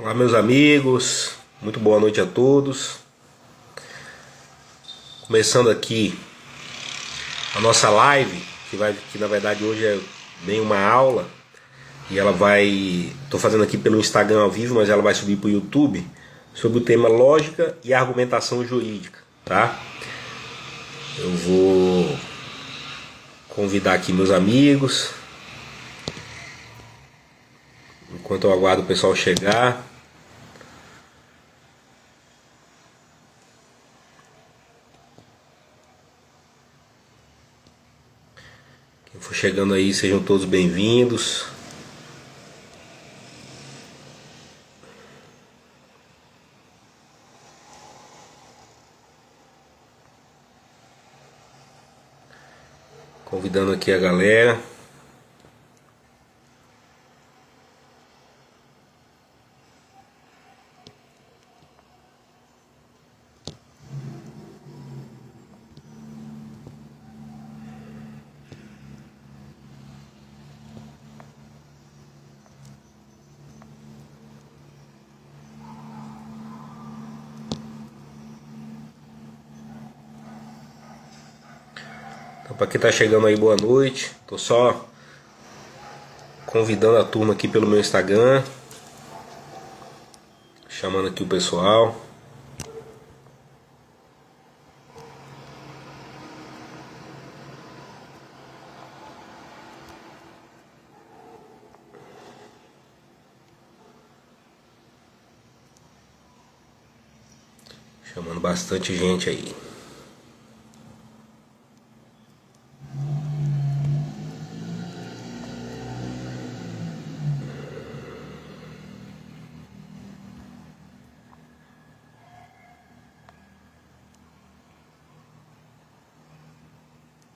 Olá, meus amigos, muito boa noite a todos. Começando aqui a nossa live, que na verdade hoje é bem uma aula, e tô fazendo aqui pelo Instagram ao vivo, mas ela vai subir para o YouTube, sobre o tema lógica e argumentação jurídica, tá? Eu vou convidar aqui meus amigos, enquanto eu aguardo o pessoal chegar. Quem for chegando aí, sejam todos bem-vindos. Convidando aqui a galera. Então, para quem tá chegando aí, boa noite. Tô só convidando a turma aqui pelo meu Instagram, chamando aqui o pessoal. Chamando bastante gente aí.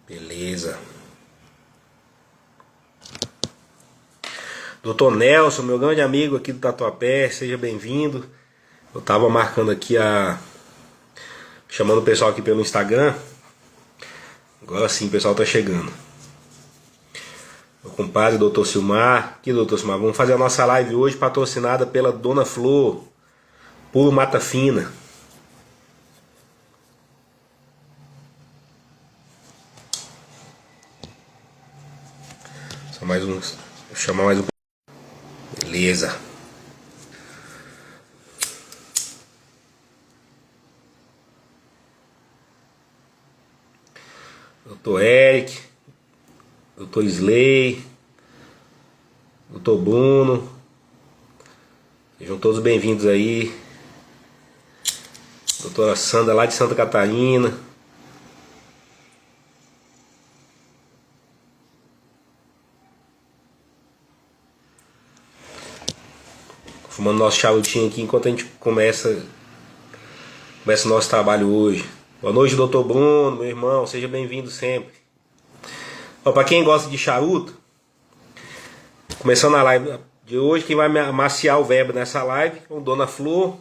Beleza. Doutor Nelson, meu grande amigo aqui do Tatuapé, seja bem-vindo. Eu tava marcando aqui chamando o pessoal aqui pelo Instagram. Agora sim, o pessoal tá chegando. Meu compadre, doutor Silmar. Aqui, doutor Silmar, vamos fazer a nossa live hoje patrocinada pela Dona Flor, Puro Mata Fina. Só mais uns. Vou chamar mais um. Beleza. Doutor Eric, doutor Slay, doutor Bruno, sejam todos bem-vindos aí. Doutora Sandra lá de Santa Catarina. Fumando nosso charutinho aqui enquanto a gente começa o nosso trabalho hoje. Boa noite, doutor Bruno, meu irmão, seja bem-vindo sempre. Para quem gosta de charuto, começando a live de hoje, quem vai amaciar o verbo nessa live é o Dona Flor.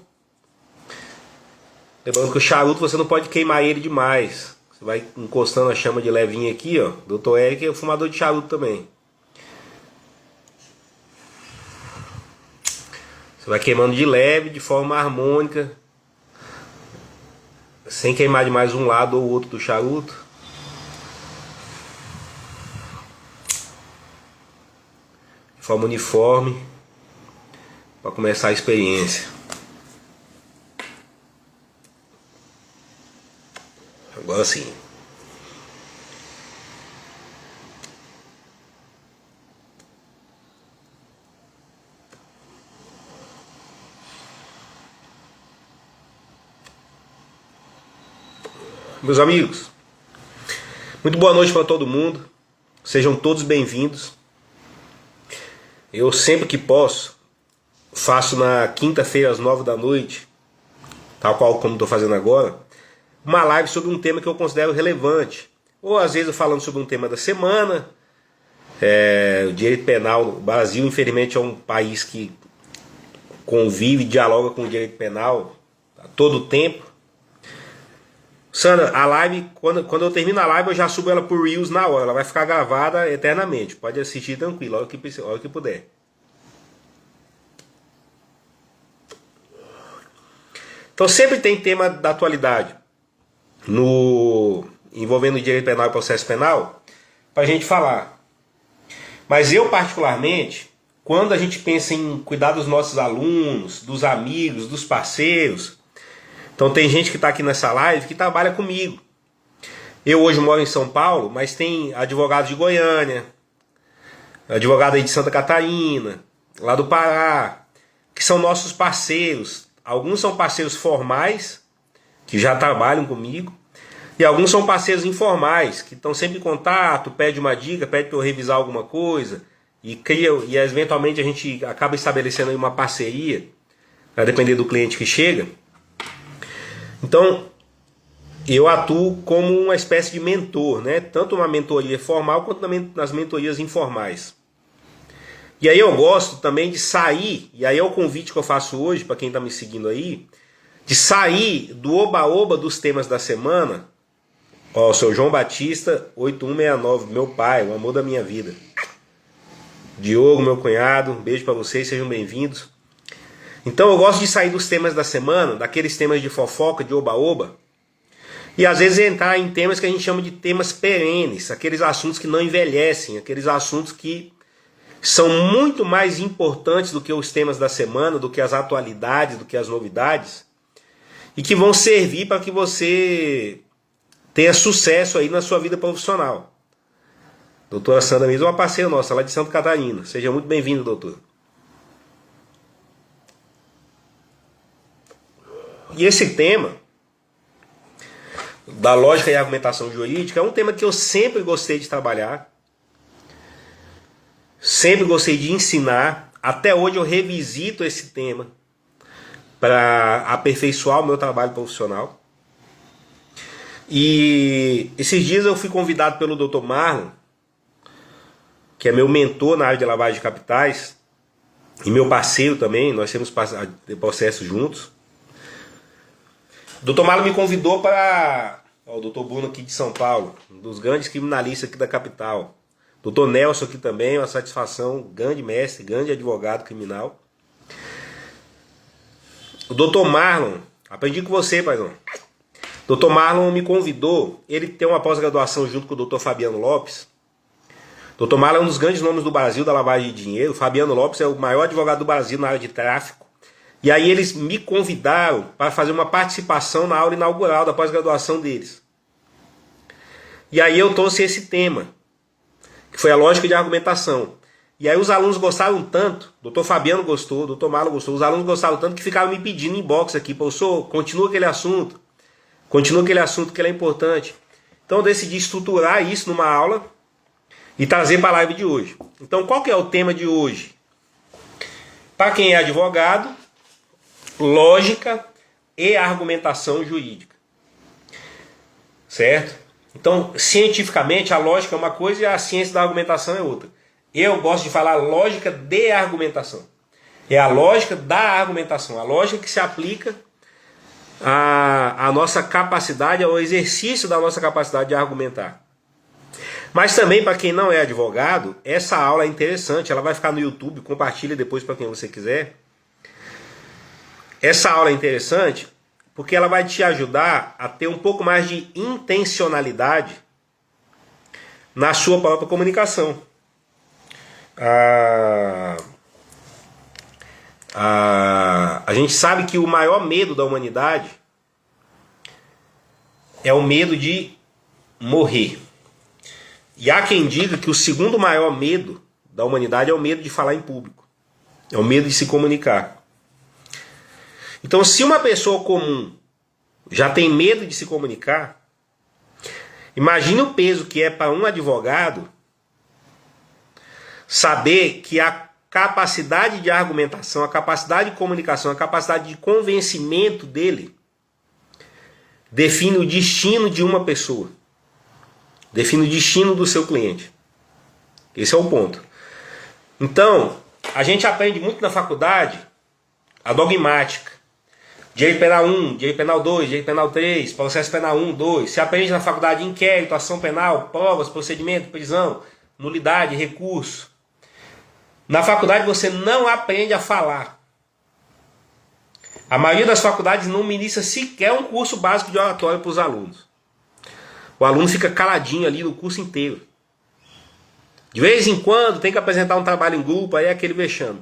Lembrando que o charuto você não pode queimar ele demais. Você vai encostando a chama de levinha aqui, ó. Doutor Eric é fumador de charuto também. Você vai queimando de leve, de forma harmônica, sem queimar demais um lado ou outro do charuto. De forma uniforme, para começar a experiência. Agora sim. Meus amigos, muito boa noite para todo mundo. Sejam todos bem-vindos. Eu sempre que posso faço na quinta-feira às 9 da noite, tal qual como estou fazendo agora, uma live sobre um tema que eu considero relevante. Ou às vezes falando sobre um tema da semana. O direito penal no Brasil, infelizmente, é um país que convive, dialoga com o direito penal a todo tempo. Sandra, a live, quando eu termino a live, eu já subo ela por Reels na hora. Ela vai ficar gravada eternamente. Pode assistir tranquilo, a hora que puder. Então sempre tem tema da atualidade envolvendo o direito penal e processo penal para a gente falar. Mas eu particularmente, quando a gente pensa em cuidar dos nossos alunos, dos amigos, dos parceiros, então tem gente que está aqui nessa live que trabalha comigo. Eu hoje moro em São Paulo, mas tem advogados de Goiânia, advogado aí de Santa Catarina, lá do Pará, que são nossos parceiros. Alguns são parceiros formais, que já trabalham comigo, e alguns são parceiros informais, que estão sempre em contato, pede uma dica, pede para eu revisar alguma coisa, e eventualmente a gente acaba estabelecendo aí uma parceria, a depender do cliente que chega. Então, eu atuo como uma espécie de mentor, né? Tanto uma mentoria formal quanto nas mentorias informais. E aí eu gosto também de sair, e aí é o convite que eu faço hoje para quem está me seguindo aí, de sair do oba-oba dos temas da semana. Ó, sou João Batista, 8169, meu pai, o amor da minha vida. Diogo, meu cunhado, um beijo para vocês, sejam bem-vindos. Então eu gosto de sair dos temas da semana, daqueles temas de fofoca, de oba-oba, e às vezes entrar em temas que a gente chama de temas perenes, aqueles assuntos que não envelhecem, aqueles assuntos que são muito mais importantes do que os temas da semana, do que as atualidades, do que as novidades, e que vão servir para que você tenha sucesso aí na sua vida profissional. Doutora Sandra mesmo é uma parceira nossa, lá de Santa Catarina. Seja muito bem-vindo, doutor. E esse tema da lógica e argumentação jurídica é um tema que eu sempre gostei de trabalhar, sempre gostei de ensinar. Até hoje eu revisito esse tema para aperfeiçoar o meu trabalho profissional. E esses dias eu fui convidado pelo Dr. Marlon, que é meu mentor na área de lavagem de capitais, e meu parceiro também, nós temos processos juntos. O Dr. Marlon me convidou para... o Dr. Bruno aqui de São Paulo, um dos grandes criminalistas aqui da capital. Dr. Nelson aqui também, uma satisfação, grande mestre, grande advogado criminal. O Dr. Marlon, aprendi com você, paizão. O Dr. Marlon me convidou, ele tem uma pós-graduação junto com o Dr. Fabiano Lopes. O Dr. Marlon é um dos grandes nomes do Brasil da lavagem de dinheiro. O Fabiano Lopes é o maior advogado do Brasil na área de tráfico. E aí eles me convidaram para fazer uma participação na aula inaugural da pós-graduação deles. E aí eu trouxe esse tema, que foi a lógica de argumentação. E aí os alunos gostaram tanto, o Dr. Fabiano gostou, o Dr. Marlon gostou, os alunos gostaram tanto que ficaram me pedindo em inbox aqui, professor, continua aquele assunto que ele é importante. Então eu decidi estruturar isso numa aula e trazer para a live de hoje. Então qual que é o tema de hoje? Para quem é advogado, lógica e argumentação jurídica. Certo? Então, cientificamente, a lógica é uma coisa e a ciência da argumentação é outra. Eu gosto de falar lógica de argumentação. É a lógica da argumentação, a lógica que se aplica à nossa capacidade, ao exercício da nossa capacidade de argumentar. Mas também, para quem não é advogado, essa aula é interessante, ela vai ficar no YouTube, compartilha depois para quem você quiser. Essa aula é interessante porque ela vai te ajudar a ter um pouco mais de intencionalidade na sua própria comunicação. A gente sabe que o maior medo da humanidade é o medo de morrer. E há quem diga que o segundo maior medo da humanidade é o medo de falar em público. É o medo de se comunicar. Então, se uma pessoa comum já tem medo de se comunicar, imagine o peso que é para um advogado saber que a capacidade de argumentação, a capacidade de comunicação, a capacidade de convencimento dele define o destino de uma pessoa, define o destino do seu cliente. Esse é o ponto. Então, a gente aprende muito na faculdade a dogmática. Direito penal 1, direito penal 2, direito penal 3, processo penal 1, 2. Se aprende na faculdade inquérito, ação penal, provas, procedimento, prisão, nulidade, recurso. Na faculdade você não aprende a falar. A maioria das faculdades não ministra sequer um curso básico de oratória para os alunos. O aluno fica caladinho ali no curso inteiro. De vez em quando tem que apresentar um trabalho em grupo, aí é aquele vexame.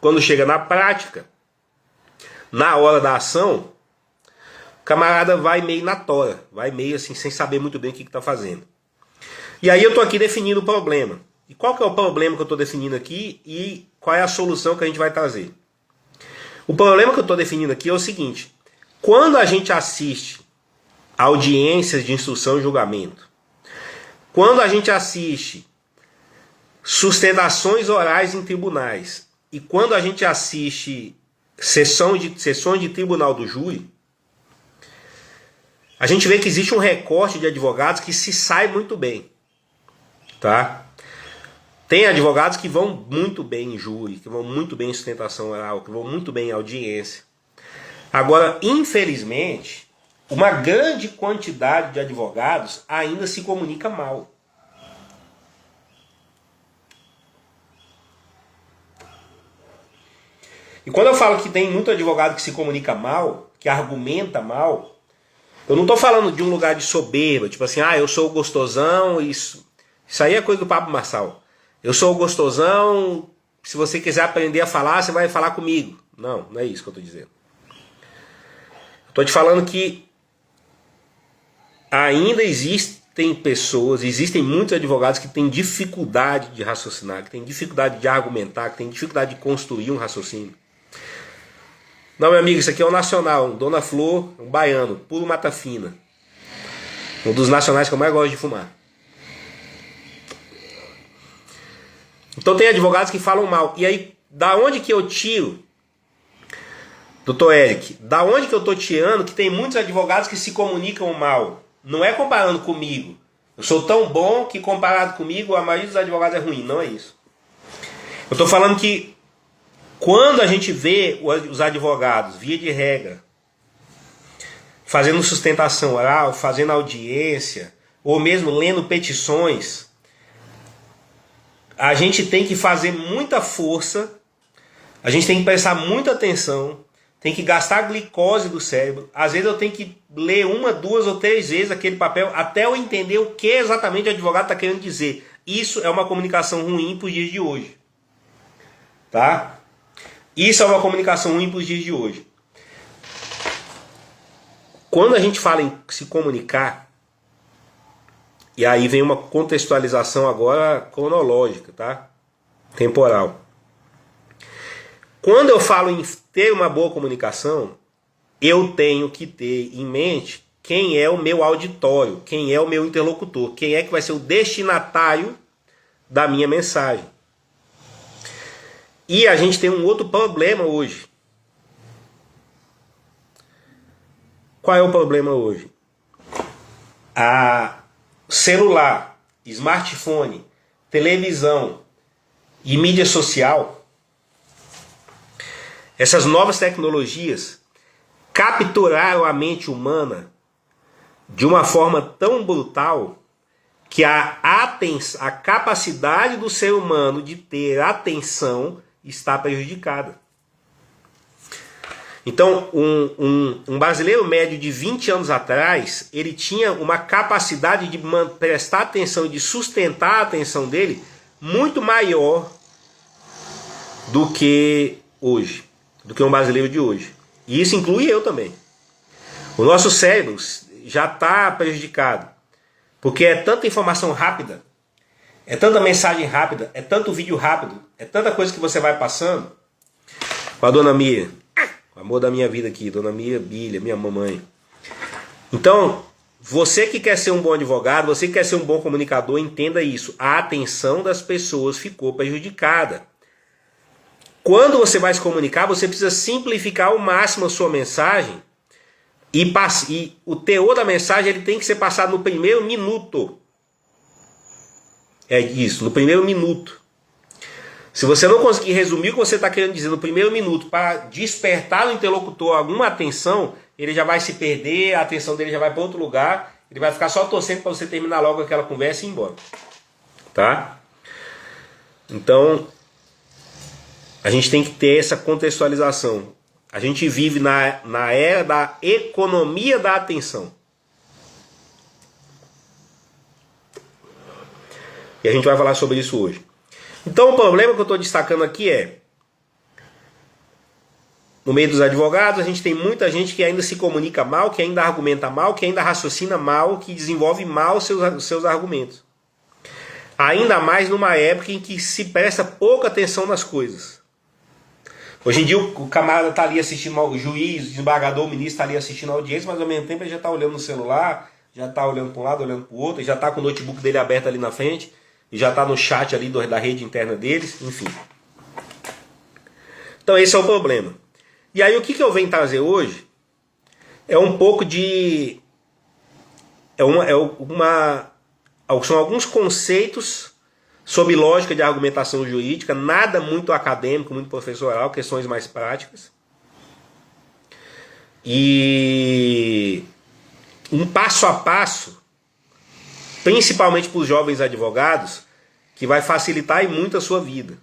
Quando chega na prática, na hora da ação, o camarada vai meio na tora, vai meio assim, sem saber muito bem o que está fazendo. E aí eu estou aqui definindo o problema. E qual que é o problema que eu estou definindo aqui e qual é a solução que a gente vai trazer? O problema que eu estou definindo aqui é o seguinte: quando a gente assiste audiências de instrução e julgamento, quando a gente assiste sustentações orais em tribunais e quando a gente assiste sessões de tribunal do júri, a gente vê que existe um recorte de advogados que se sai muito bem, tá? Tem advogados que vão muito bem em júri, que vão muito bem em sustentação oral, que vão muito bem em audiência. Agora, infelizmente, uma grande quantidade de advogados ainda se comunica mal. E quando eu falo que tem muito advogado que se comunica mal, que argumenta mal, eu não estou falando de um lugar de soberba, tipo assim, eu sou o gostosão, isso aí é coisa do Pablo Marçal. Eu sou o gostosão, se você quiser aprender a falar, você vai falar comigo. Não, não é isso que eu estou dizendo. Estou te falando que ainda existem muitos advogados que têm dificuldade de raciocinar, que têm dificuldade de argumentar, que têm dificuldade de construir um raciocínio. Não, meu amigo, isso aqui é um nacional, um Dona Flor, um baiano, puro mata fina. Um dos nacionais que eu mais gosto de fumar. Então tem advogados que falam mal. E aí, da onde que eu tiro, doutor Eric, da onde que eu estou tirando que tem muitos advogados que se comunicam mal? Não é comparando comigo. Eu sou tão bom que comparado comigo a maioria dos advogados é ruim. Não é isso. Eu estou falando que quando a gente vê os advogados, via de regra, fazendo sustentação oral, fazendo audiência, ou mesmo lendo petições, a gente tem que fazer muita força, a gente tem que prestar muita atenção, tem que gastar glicose do cérebro. Às vezes eu tenho que ler 1, 2 ou 3 vezes aquele papel até eu entender o que exatamente o advogado está querendo dizer. Isso é uma comunicação ruim para os dias de hoje. Tá? Isso é uma comunicação ruim para os dias de hoje. Quando a gente fala em se comunicar, e aí vem uma contextualização agora cronológica, tá? Temporal. Quando eu falo em ter uma boa comunicação, eu tenho que ter em mente quem é o meu auditório, quem é o meu interlocutor, quem é que vai ser o destinatário da minha mensagem. E a gente tem um outro problema hoje. Qual é o problema hoje? Celular, smartphone, televisão e mídia social, essas novas tecnologias capturaram a mente humana de uma forma tão brutal que a capacidade do ser humano de ter atenção está prejudicada. Então, um brasileiro médio de 20 anos atrás, ele tinha uma capacidade de prestar atenção, de sustentar a atenção dele muito maior do que hoje, do que um brasileiro de hoje. E isso inclui eu também. O nosso cérebro já está prejudicado, porque é tanta informação rápida, é tanta mensagem rápida, é tanto vídeo rápido, é tanta coisa que você vai passando. Com a dona Mia, o amor da minha vida aqui, dona Mia Bilha, minha mamãe. Então, você que quer ser um bom advogado, você que quer ser um bom comunicador, entenda isso. A atenção das pessoas ficou prejudicada. Quando você vai se comunicar, você precisa simplificar ao máximo a sua mensagem e o teor da mensagem ele tem que ser passado no primeiro minuto. É isso, no primeiro minuto. Se você não conseguir resumir o que você está querendo dizer no primeiro minuto para despertar no interlocutor alguma atenção, ele já vai se perder, a atenção dele já vai para outro lugar, ele vai ficar só torcendo para você terminar logo aquela conversa e ir embora. Tá? Então, A gente tem que ter essa contextualização. A gente vive na era da economia da atenção. E a gente vai falar sobre isso hoje. Então o problema que eu estou destacando aqui é, no meio dos advogados, a gente tem muita gente que ainda se comunica mal, que ainda argumenta mal, que ainda raciocina mal, que desenvolve mal seus argumentos. Ainda mais numa época em que se presta pouca atenção nas coisas. Hoje em dia o camarada está ali assistindo, o juiz, o desembargador, o ministro está ali assistindo a audiência, mas ao mesmo tempo ele já está olhando no celular, já está olhando para um lado, olhando para o outro, já está com o notebook dele aberto ali na frente, e já está no chat ali da rede interna deles, enfim. Então esse é o problema. E aí o que eu venho trazer hoje é um pouco de... são alguns conceitos sobre lógica de argumentação jurídica, nada muito acadêmico, muito professoral, questões mais práticas. E um passo a passo, principalmente para os jovens advogados, que vai facilitar e muito a sua vida.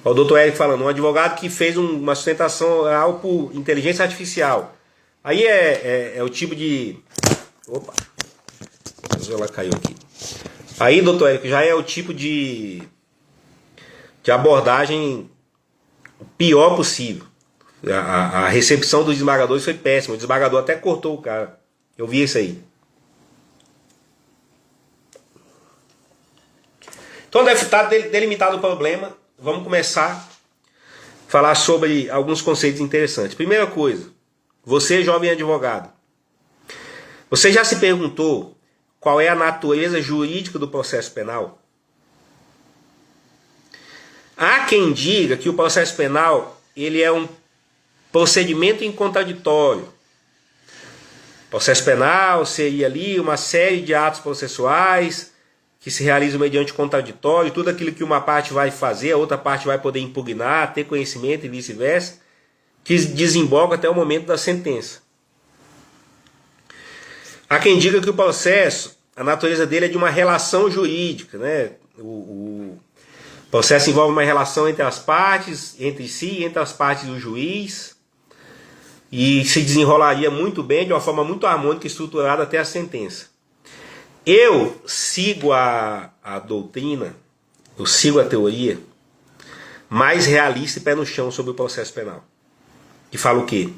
O Dr. Eric falando, um advogado que fez uma sustentação oral por inteligência artificial. Aí é o tipo de... Opa, ela caiu aqui. Aí, doutor Eric, já é o tipo de abordagem pior possível. A recepção dos desembargadores foi péssima. O desembargador até cortou o cara. Eu vi isso aí. Então deve estar delimitado o problema. Vamos começar a falar sobre alguns conceitos interessantes. Primeira coisa, você jovem advogado, você já se perguntou qual é a natureza jurídica do processo penal? Há quem diga que o processo penal ele é um procedimento incontraditório. O processo penal seria ali uma série de atos processuais que se realizam mediante contraditório, tudo aquilo que uma parte vai fazer, a outra parte vai poder impugnar, ter conhecimento e vice-versa, que desemboca até o momento da sentença. Há quem diga que o processo, a natureza dele é de uma relação jurídica, né? O processo envolve uma relação entre as partes, entre si, entre as partes do juiz, e se desenrolaria muito bem, de uma forma muito harmônica e estruturada até a sentença. Eu sigo a doutrina, eu sigo a teoria mais realista e pé no chão sobre o processo penal. Que fala o quê?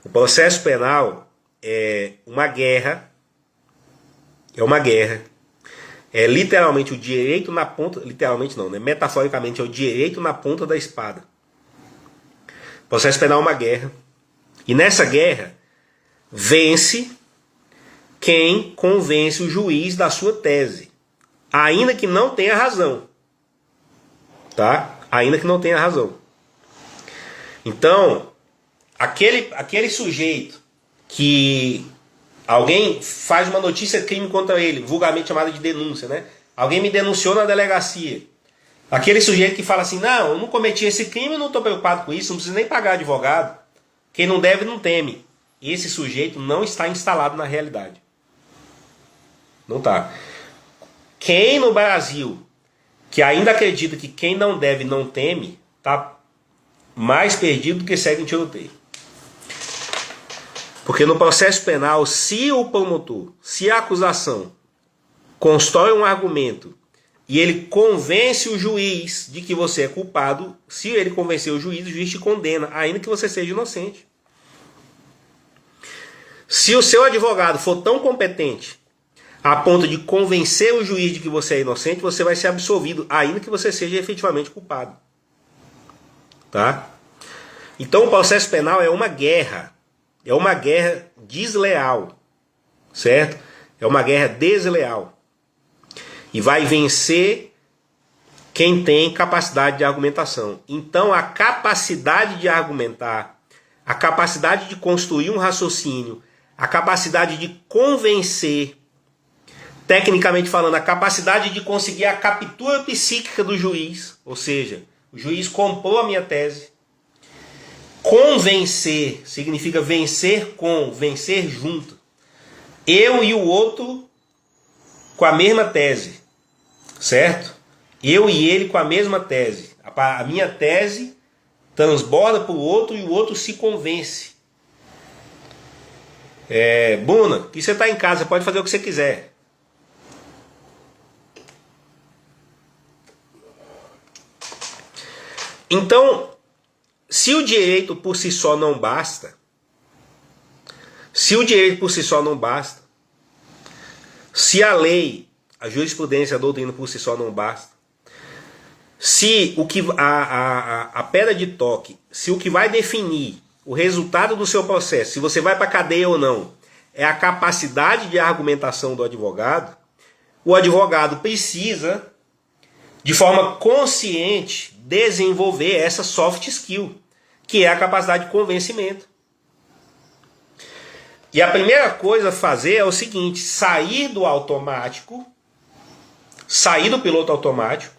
O processo penal é uma guerra, é literalmente o direito na ponta, literalmente não, né? Metaforicamente é o direito na ponta da espada. O processo penal é uma guerra, e nessa guerra vence quem convence o juiz da sua tese, ainda que não tenha razão, tá? Ainda que não tenha razão. Então, aquele sujeito que alguém faz uma notícia de crime contra ele, vulgarmente chamada de denúncia, né? Alguém me denunciou na delegacia. Aquele sujeito que fala assim, não, eu não cometi esse crime, eu não estou preocupado com isso, não preciso nem pagar advogado. Quem não deve, não teme. Esse sujeito não está instalado na realidade. Não está. Quem no Brasil que ainda acredita que quem não deve, não teme, está mais perdido do que segue em tiroteio. Porque no processo penal, se o promotor, se a acusação constrói um argumento e ele convence o juiz de que você é culpado, se ele convencer o juiz te condena, ainda que você seja inocente. Se o seu advogado for tão competente a ponto de convencer o juiz de que você é inocente, você vai ser absolvido, ainda que você seja efetivamente culpado. Tá? Então o processo penal é uma guerra. É uma guerra desleal. Certo? É uma guerra desleal. E vai vencer quem tem capacidade de argumentação. Então a capacidade de argumentar, a capacidade de construir um raciocínio, a capacidade de convencer, tecnicamente falando, a capacidade de conseguir a captura psíquica do juiz, ou seja, o juiz comprou a minha tese. Convencer significa vencer com, vencer junto. Eu e o outro com a mesma tese, certo? Eu e ele com a mesma tese. A minha tese transborda para o outro e o outro se convence. Bruna, que você está em casa, você pode fazer o que você quiser. Então, se o direito por si só não basta, se a lei, a jurisprudência, a doutrina por si só não basta, se o que a pedra de toque, se o que vai definir o resultado do seu processo, se você vai para a cadeia ou não, é a capacidade de argumentação do advogado, o advogado precisa, de forma consciente, desenvolver essa soft skill, que é a capacidade de convencimento. E a primeira coisa a fazer é o seguinte: sair do automático, sair do piloto automático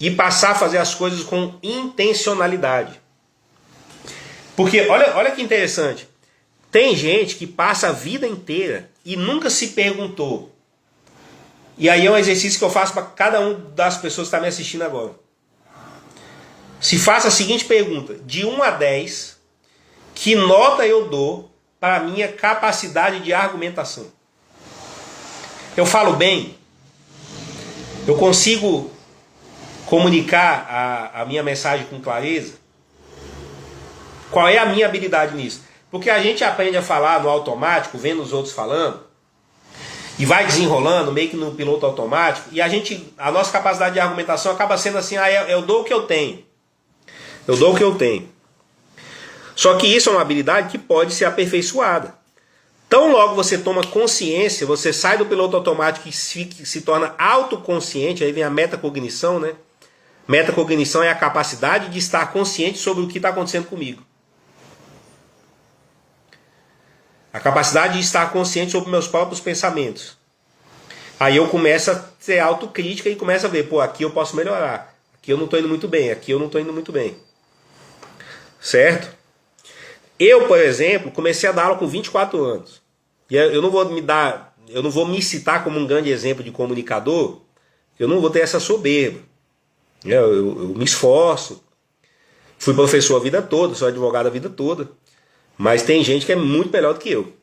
e passar a fazer as coisas com intencionalidade. Porque olha que interessante, tem gente que passa a vida inteira e nunca se perguntou. E aí é um exercício que eu faço para cada uma das pessoas que está me assistindo agora. Se faça a seguinte pergunta: de 1 a 10, que nota eu dou para a minha capacidade de argumentação? Eu falo bem? Eu consigo comunicar a minha mensagem com clareza? Qual é a minha habilidade nisso? Porque a gente aprende a falar no automático, vendo os outros falando, e vai desenrolando, meio que no piloto automático, e a nossa capacidade de argumentação acaba sendo assim: eu dou o que eu tenho. Eu dou o que eu tenho. Só que isso é uma habilidade que pode ser aperfeiçoada. Tão logo você toma consciência, você sai do piloto automático e se torna autoconsciente, aí vem a metacognição, né? Metacognição é a capacidade de estar consciente sobre o que está acontecendo comigo. A capacidade de estar consciente sobre meus próprios pensamentos. Aí eu começo a ter autocrítica e começo a ver, aqui eu posso melhorar. Aqui eu não estou indo muito bem, aqui eu não estou indo muito bem. Certo? Eu, por exemplo, comecei a dar aula com 24 anos. E eu não vou me citar como um grande exemplo de comunicador, eu não vou ter essa soberba. Eu me esforço. Fui professor a vida toda, sou advogado a vida toda. Mas tem gente que é muito melhor do que eu.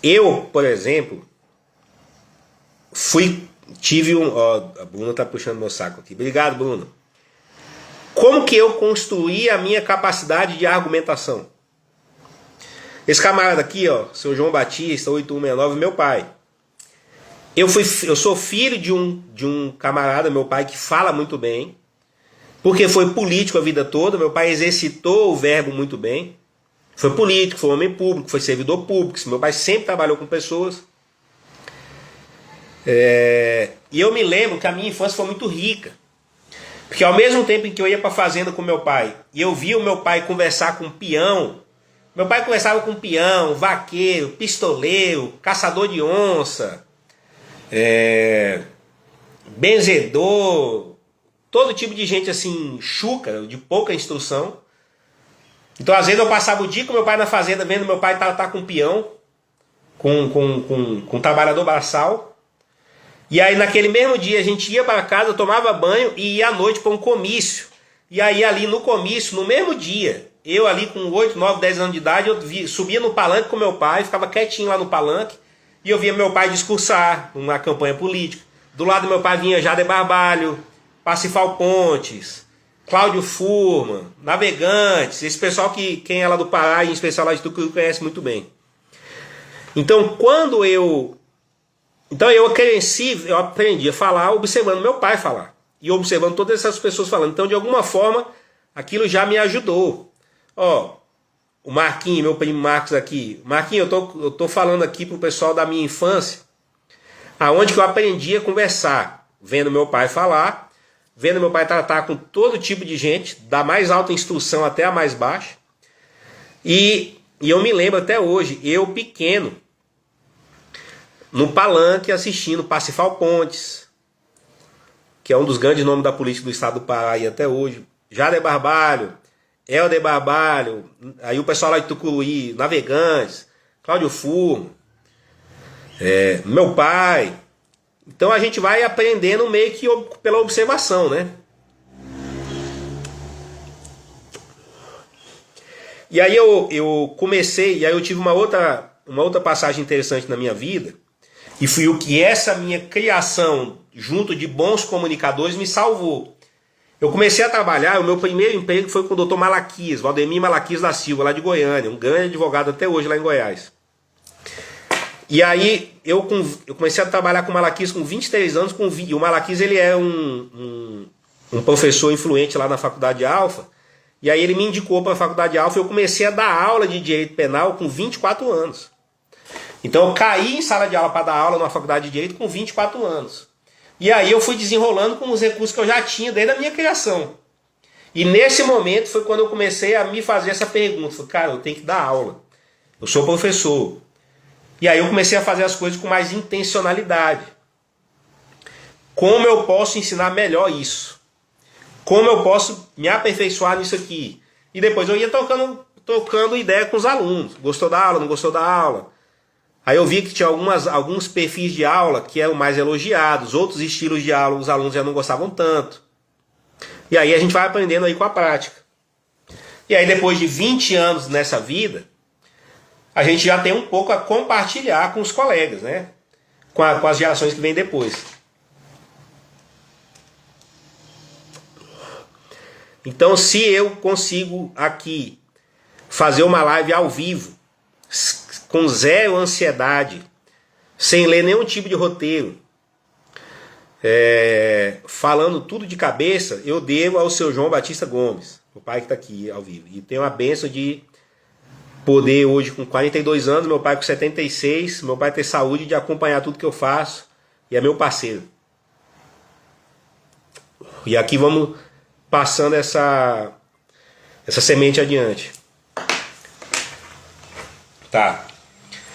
Eu, por exemplo, tive um... a Bruna tá puxando meu saco aqui. Obrigado, Bruna. Como que eu construí a minha capacidade de argumentação? Esse camarada aqui, seu João Batista, 8169, meu pai. Eu sou filho de um camarada, meu pai, que fala muito bem, porque foi político a vida toda. Meu pai exercitou o verbo muito bem. Foi político, foi homem público, foi servidor público. Meu pai sempre trabalhou com pessoas. E eu me lembro que a minha infância foi muito rica. Porque ao mesmo tempo em que eu ia para a fazenda com meu pai, e eu via o meu pai conversar com peão, meu pai conversava com peão, vaqueiro, pistoleiro, caçador de onça, benzedor, todo tipo de gente assim, chuca, de pouca instrução. Então às vezes eu passava o dia com meu pai na fazenda, vendo meu pai tá com peão, com trabalhador braçal. E aí naquele mesmo dia a gente ia para casa, tomava banho e ia à noite para um comício. E aí ali no comício, no mesmo dia, eu ali com 8, 9, 10 anos de idade, eu subia no palanque com meu pai, ficava quietinho lá no palanque, e eu via meu pai discursar numa campanha política. Do lado do meu pai vinha Jader Barbalho, Pacifal Pontes, Cláudio Furman, Navegantes, esse pessoal que quem é lá do Pará, em especial lá de Tucuruí, conhece muito bem. Então eu cresci, eu aprendi a falar observando meu pai falar. E observando todas essas pessoas falando. Então, de alguma forma, aquilo já me ajudou. O Marquinhos, meu primo Marcos aqui. Marquinhos, eu tô falando aqui pro pessoal da minha infância, aonde que eu aprendi a conversar. Vendo meu pai falar, vendo meu pai tratar com todo tipo de gente, da mais alta instrução até a mais baixa. E eu me lembro até hoje, eu pequeno, no palanque assistindo Pacifal Pontes, que é um dos grandes nomes da política do estado do Pará e até hoje, Jader Barbalho, Helder Barbalho, aí o pessoal lá de Tucuruí, Navegantes, Cláudio Furmo, meu pai. Então a gente vai aprendendo meio que pela observação, né? E aí eu comecei, e aí eu tive uma outra passagem interessante na minha vida, e foi o que essa minha criação junto de bons comunicadores me salvou. Eu comecei a trabalhar, o meu primeiro emprego foi com o Dr. Malaquias, Valdemir Malaquias da Silva, lá de Goiânia, um grande advogado até hoje lá em Goiás. E aí eu comecei a trabalhar com o Malaquias com 23 anos, e o Malaquias ele é um professor influente lá na Faculdade Alfa, e aí ele me indicou para a Faculdade Alfa e eu comecei a dar aula de Direito Penal com 24 anos. Então eu caí em sala de aula para dar aula na Faculdade de Direito com 24 anos. E aí eu fui desenrolando com os recursos que eu já tinha desde a minha criação. E nesse momento foi quando eu comecei a me fazer essa pergunta. Falei, cara, eu tenho que dar aula. Eu sou professor. E aí eu comecei a fazer as coisas com mais intencionalidade. Como eu posso ensinar melhor isso? Como eu posso me aperfeiçoar nisso aqui? E depois eu ia trocando ideia com os alunos. Gostou da aula, não gostou da aula? Aí eu vi que tinha alguns perfis de aula que eram mais elogiados, outros estilos de aula os alunos já não gostavam tanto. E aí a gente vai aprendendo aí com a prática. E aí depois de 20 anos nessa vida, a gente já tem um pouco a compartilhar com os colegas, né? Com as gerações que vêm depois. Então, se eu consigo aqui fazer uma live ao vivo, com zero ansiedade, sem ler nenhum tipo de roteiro, falando tudo de cabeça, eu devo ao seu João Batista Gomes, o pai que está aqui ao vivo. E tenho a benção de poder hoje, com 42 anos, meu pai com 76, meu pai ter saúde de acompanhar tudo que eu faço, e é meu parceiro. E aqui vamos passando essa semente adiante. Tá.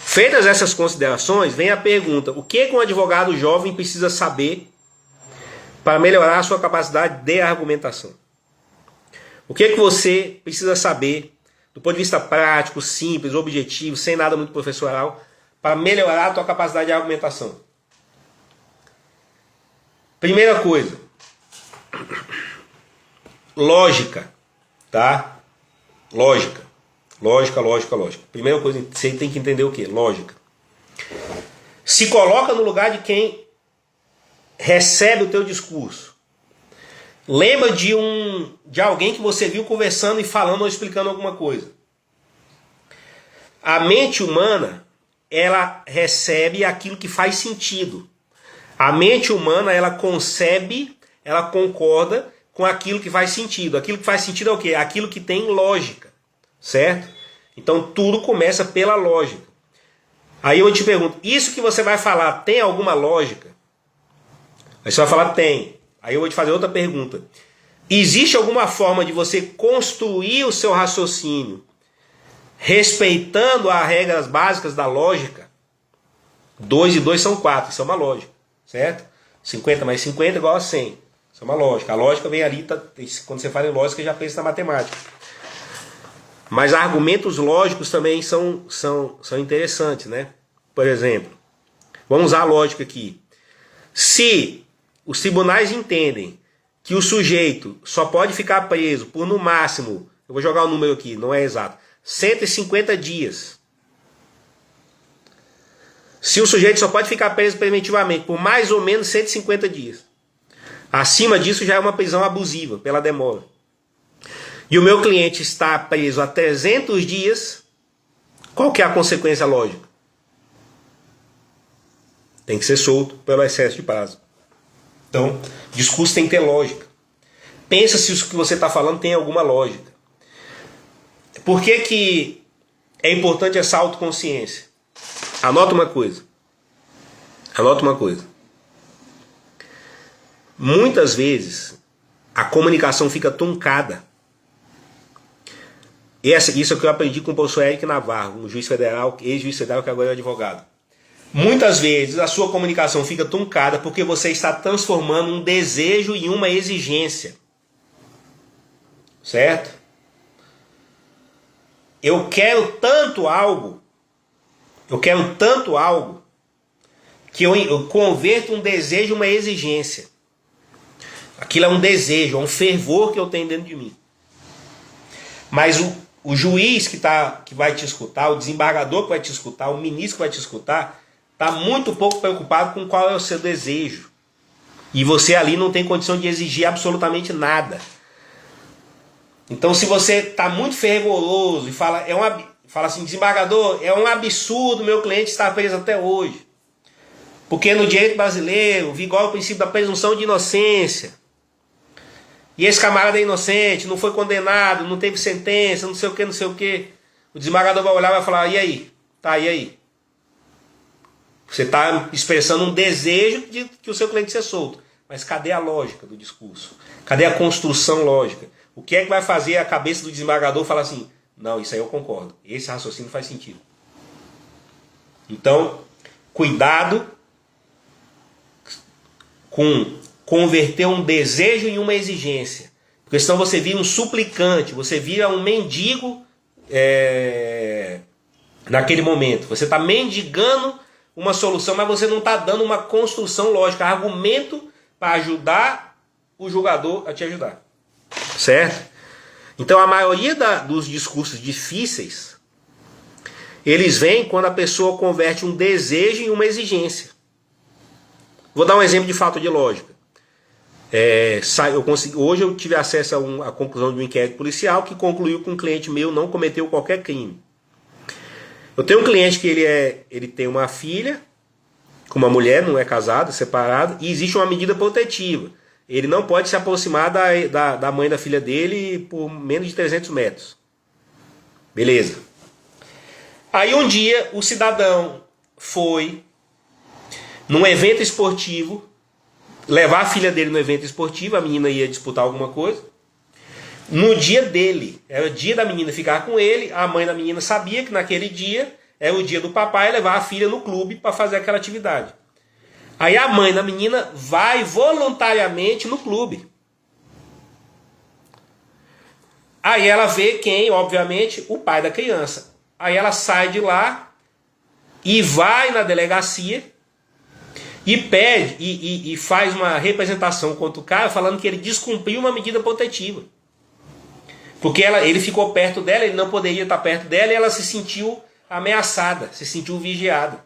Feitas essas considerações, vem a pergunta: o que um advogado jovem precisa saber para melhorar a sua capacidade de argumentação? O que você precisa saber, do ponto de vista prático, simples, objetivo, sem nada muito professoral, para melhorar a tua capacidade de argumentação? Primeira coisa, lógica, tá? Lógica. Primeira coisa, você tem que entender o quê? Lógica. Se coloca no lugar de quem recebe o teu discurso. Lembra de alguém que você viu conversando e falando ou explicando alguma coisa. A mente humana, ela recebe aquilo que faz sentido. A mente humana, ela concebe, ela concorda com aquilo que faz sentido. Aquilo que faz sentido é o quê? Aquilo que tem lógica. Certo? Então tudo começa pela lógica. Aí eu te pergunto, isso que você vai falar tem alguma lógica? Aí você vai falar, tem. Aí eu vou te fazer outra pergunta. Existe alguma forma de você construir o seu raciocínio respeitando as regras básicas da lógica? 2 e 2 são 4, isso é uma lógica. Certo? 50 mais 50 é igual a 100. Isso é uma lógica. A lógica vem ali, quando você fala em lógica, já pensa na matemática. Mas argumentos lógicos também são interessantes, né? Por exemplo, vamos usar a lógica aqui. Se os tribunais entendem que o sujeito só pode ficar preso por, no máximo, eu vou jogar o número aqui, não é exato, 150 dias. Se o sujeito só pode ficar preso preventivamente por mais ou menos 150 dias. Acima disso já é uma prisão abusiva, pela demora. E o meu cliente está preso há 300 dias, qual que é a consequência lógica? Tem que ser solto pelo excesso de prazo. Então, discurso tem que ter lógica. Pensa se o que você está falando tem alguma lógica. Por que é importante essa autoconsciência? Anota uma coisa. Muitas vezes, a comunicação fica truncada. Isso é o que eu aprendi com o professor Eric Navarro, um juiz federal, ex-juiz federal que agora é advogado. Muitas vezes a sua comunicação fica truncada porque você está transformando um desejo em uma exigência. Certo? eu quero tanto algo, que eu converto um desejo em uma exigência. Aquilo é um desejo, é um fervor que eu tenho dentro de mim. Mas o juiz que vai te escutar, o desembargador que vai te escutar, o ministro que vai te escutar, está muito pouco preocupado com qual é o seu desejo. E você ali não tem condição de exigir absolutamente nada. Então, se você está muito fervoroso e fala assim, desembargador, é um absurdo meu cliente estar preso até hoje. Porque no direito brasileiro vigora o princípio da presunção de inocência. E esse camarada é inocente, não foi condenado, não teve sentença, não sei o que, não sei o que. O desembargador vai olhar e vai falar, e aí? Tá, e aí? Você está expressando um desejo de que o seu cliente seja solto. Mas cadê a lógica do discurso? Cadê a construção lógica? O que é que vai fazer a cabeça do desembargador falar assim, não, isso aí eu concordo, esse raciocínio faz sentido. Então, cuidado com converter um desejo em uma exigência. Porque senão você vira um suplicante, você vira um mendigo naquele momento. Você está mendigando uma solução, mas você não está dando uma construção lógica, argumento para ajudar o julgador a te ajudar. Certo? Então a maioria dos discursos difíceis, eles vêm quando a pessoa converte um desejo em uma exigência. Vou dar um exemplo de falta de lógica. Hoje eu tive acesso à conclusão de um inquérito policial que concluiu que um cliente meu não cometeu qualquer crime. Eu tenho um cliente que ele tem uma filha com uma mulher, não é casado, é separado, e existe uma medida protetiva. Ele não pode se aproximar da mãe da filha dele por menos de 300 metros. Beleza. Aí um dia o cidadão foi num evento esportivo, levar a filha dele no evento esportivo, a menina ia disputar alguma coisa. No dia dele, era o dia da menina ficar com ele, a mãe da menina sabia que naquele dia era o dia do papai levar a filha no clube para fazer aquela atividade. Aí a mãe da menina vai voluntariamente no clube. Aí ela vê quem, obviamente, o pai da criança. Aí ela sai de lá e vai na delegacia e pede e faz uma representação contra o cara falando que ele descumpriu uma medida protetiva. Porque ele ficou perto dela, ele não poderia estar perto dela e ela se sentiu ameaçada, se sentiu vigiada.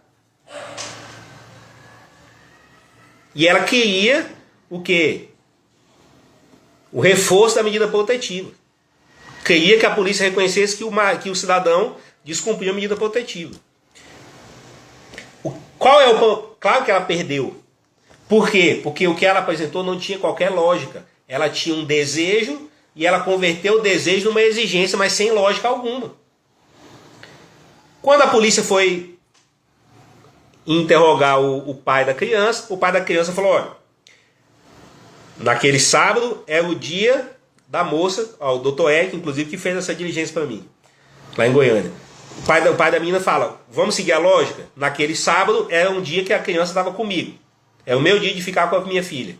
E ela queria o quê? O reforço da medida protetiva. Queria que a polícia reconhecesse que o cidadão descumpriu a medida protetiva. Claro que ela perdeu. Por quê? Porque o que ela apresentou não tinha qualquer lógica. Ela tinha um desejo e ela converteu o desejo numa exigência, mas sem lógica alguma. Quando a polícia foi interrogar o pai da criança falou, olha, naquele sábado era o dia da moça, o doutor Eric, inclusive, que fez essa diligência para mim, lá em Goiânia. O pai da menina fala, vamos seguir a lógica? Naquele sábado era um dia que a criança estava comigo. É o meu dia de ficar com a minha filha.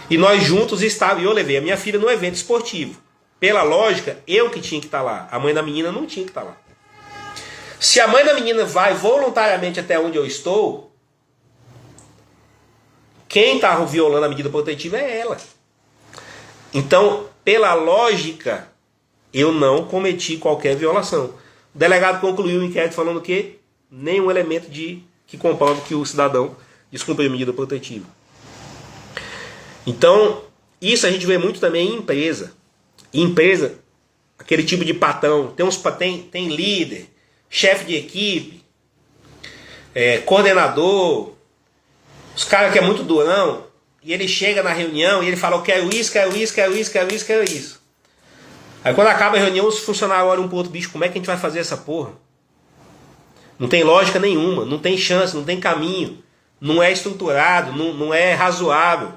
E nós juntos estávamos, e eu levei a minha filha no evento esportivo. Pela lógica, eu que tinha que estar lá. A mãe da menina não tinha que estar lá. Se a mãe da menina vai voluntariamente até onde eu estou, quem está violando a medida protetiva é ela. Então, pela lógica, eu não cometi qualquer violação. O delegado concluiu o inquérito falando que nenhum elemento que comprove que o cidadão descumpriu a medida protetiva. Então, isso a gente vê muito também em empresa. Em empresa, aquele tipo de patrão, tem líder, chefe de equipe, coordenador, os caras que é muito durão, e ele chega na reunião e ele fala, eu quero isso, quero isso, quero isso, quero isso, quero isso. Aí quando acaba a reunião, os funcionários olham um pro outro, bicho, como é que a gente vai fazer essa porra? Não tem lógica nenhuma, não tem chance, não tem caminho, não é estruturado, não é razoável.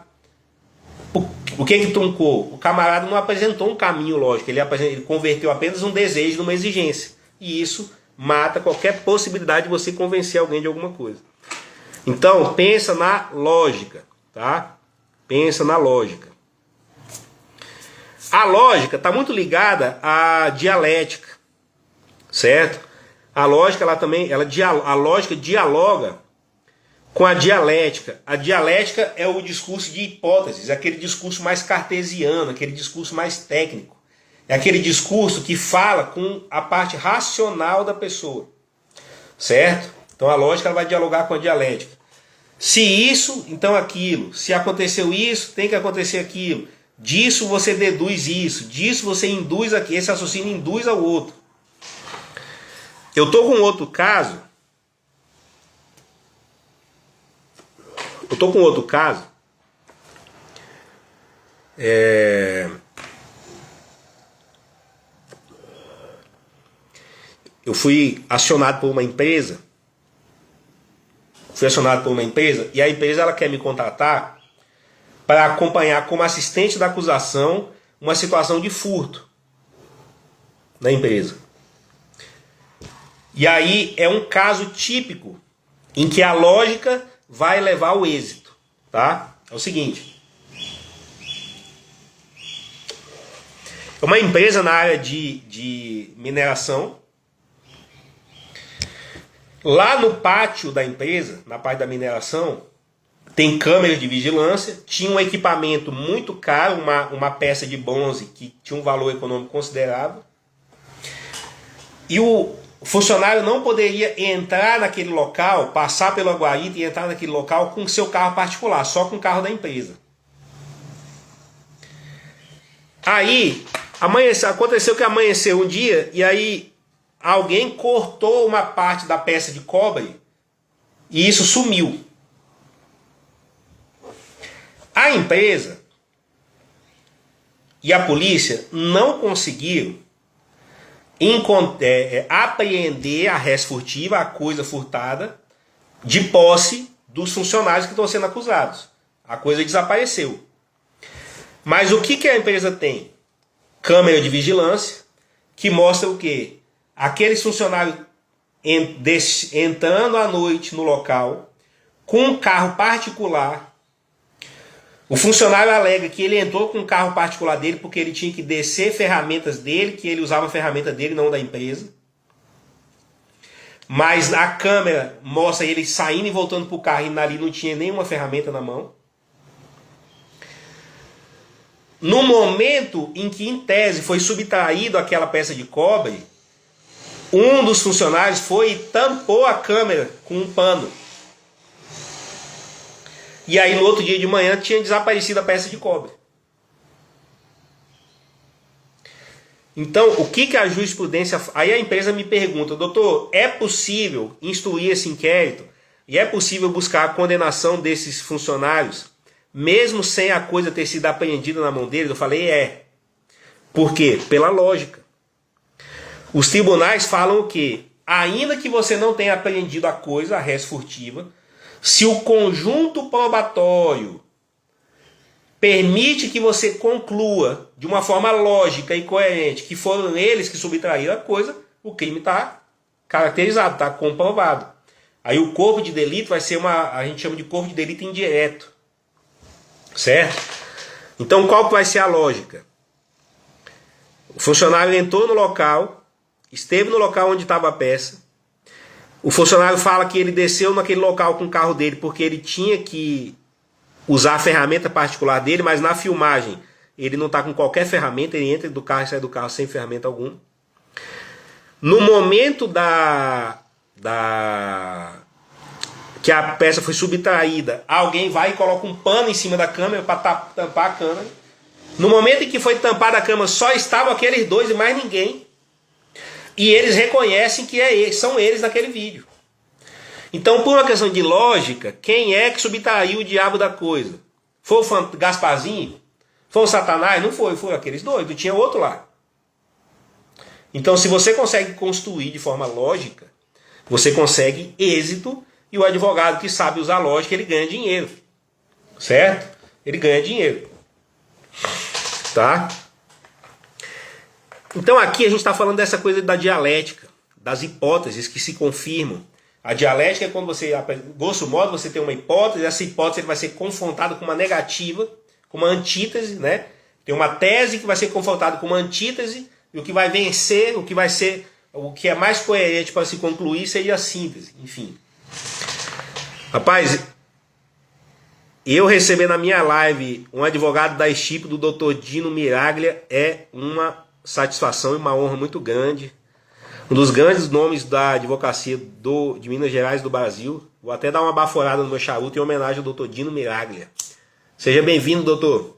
O que truncou? O camarada não apresentou um caminho lógico, ele converteu apenas um desejo numa exigência. E isso mata qualquer possibilidade de você convencer alguém de alguma coisa. Então, pensa na lógica, tá? Pensa na lógica. A lógica está muito ligada à dialética. certo? A lógica, a lógica dialoga com a dialética. A dialética é o discurso de hipóteses, aquele discurso mais cartesiano, aquele discurso mais técnico. É aquele discurso que fala com a parte racional da pessoa, certo? Então a lógica vai dialogar com a dialética. Se isso, então aquilo. Se aconteceu isso, tem que acontecer aquilo. Disso você deduz isso. Disso você induz aqui. Esse raciocínio induz ao outro. Eu estou com outro caso. Eu fui acionado por uma empresa. E a empresa ela quer me contratar para acompanhar como assistente da acusação uma situação de furto na empresa. E aí é um caso típico em que a lógica vai levar ao êxito, tá? É o seguinte. É uma empresa na área de mineração. Lá no pátio da empresa, na parte da mineração, tem câmeras de vigilância, tinha um equipamento muito caro, uma peça de bronze que tinha um valor econômico considerável. E o funcionário não poderia entrar naquele local, passar pela guarita e entrar naquele local com seu carro particular, só com o carro da empresa. Aí, aconteceu que amanheceu um dia e aí alguém cortou uma parte da peça de cobre e isso sumiu. A empresa e a polícia não conseguiram apreender a res furtiva, a coisa furtada, de posse dos funcionários que estão sendo acusados. A coisa desapareceu. Mas o que a empresa tem? Câmera de vigilância, que mostra o quê? Aqueles funcionários entrando à noite no local, com um carro particular. O funcionário alega que ele entrou com um carro particular dele porque ele tinha que descer ferramentas dele, que ele usava a ferramenta dele, não da empresa. Mas a câmera mostra ele saindo e voltando para o carro e ali não tinha nenhuma ferramenta na mão. No momento em que, em tese, foi subtraído aquela peça de cobre, um dos funcionários foi e tampou a câmera com um pano. E aí no outro dia de manhã tinha desaparecido a peça de cobre. Então, o que a jurisprudência... Aí a empresa me pergunta, doutor, é possível instruir esse inquérito? E é possível buscar a condenação desses funcionários, mesmo sem a coisa ter sido apreendida na mão deles? Eu falei, é. Por quê? Pela lógica. Os tribunais falam o quê? Ainda que você não tenha apreendido a coisa, a res furtiva, se o conjunto probatório permite que você conclua de uma forma lógica e coerente que foram eles que subtraíram a coisa, o crime está caracterizado, está comprovado. Aí o corpo de delito vai ser a gente chama de corpo de delito indireto. Certo? Então qual que vai ser a lógica? O funcionário entrou no local, esteve no local onde estava a peça. O funcionário fala que ele desceu naquele local com o carro dele porque ele tinha que usar a ferramenta particular dele, mas na filmagem ele não está com qualquer ferramenta, ele entra do carro e sai do carro sem ferramenta alguma. No momento que a peça foi subtraída, alguém vai e coloca um pano em cima da câmera para tampar a câmera. No momento em que foi tampada a câmera, só estavam aqueles dois e mais ninguém. E eles reconhecem que são eles naquele vídeo. Então, por uma questão de lógica, quem é que subtraiu o diabo da coisa? Foi o Gasparzinho? Foi o Satanás? Não foi, foi aqueles dois, não tinha outro lá. Então, se você consegue construir de forma lógica, você consegue êxito, e o advogado que sabe usar lógica, ele ganha dinheiro. Certo? Ele ganha dinheiro. Tá? Então aqui a gente está falando dessa coisa da dialética, das hipóteses que se confirmam. A dialética é quando você, grosso modo, você tem uma hipótese, essa hipótese vai ser confrontada com uma negativa, com uma antítese, né? Tem uma tese que vai ser confrontada com uma antítese, e o que vai vencer, o que vai ser o que é mais coerente para se concluir seria a síntese, enfim. Rapaz, eu receber na minha live um advogado da Estip do Dr. Dino Miraglia é uma satisfação e uma honra muito grande. Um dos grandes nomes da advocacia de Minas Gerais do Brasil. Vou até dar uma baforada no meu charuto em homenagem ao Dr. Dino Miraglia. Seja bem-vindo, doutor.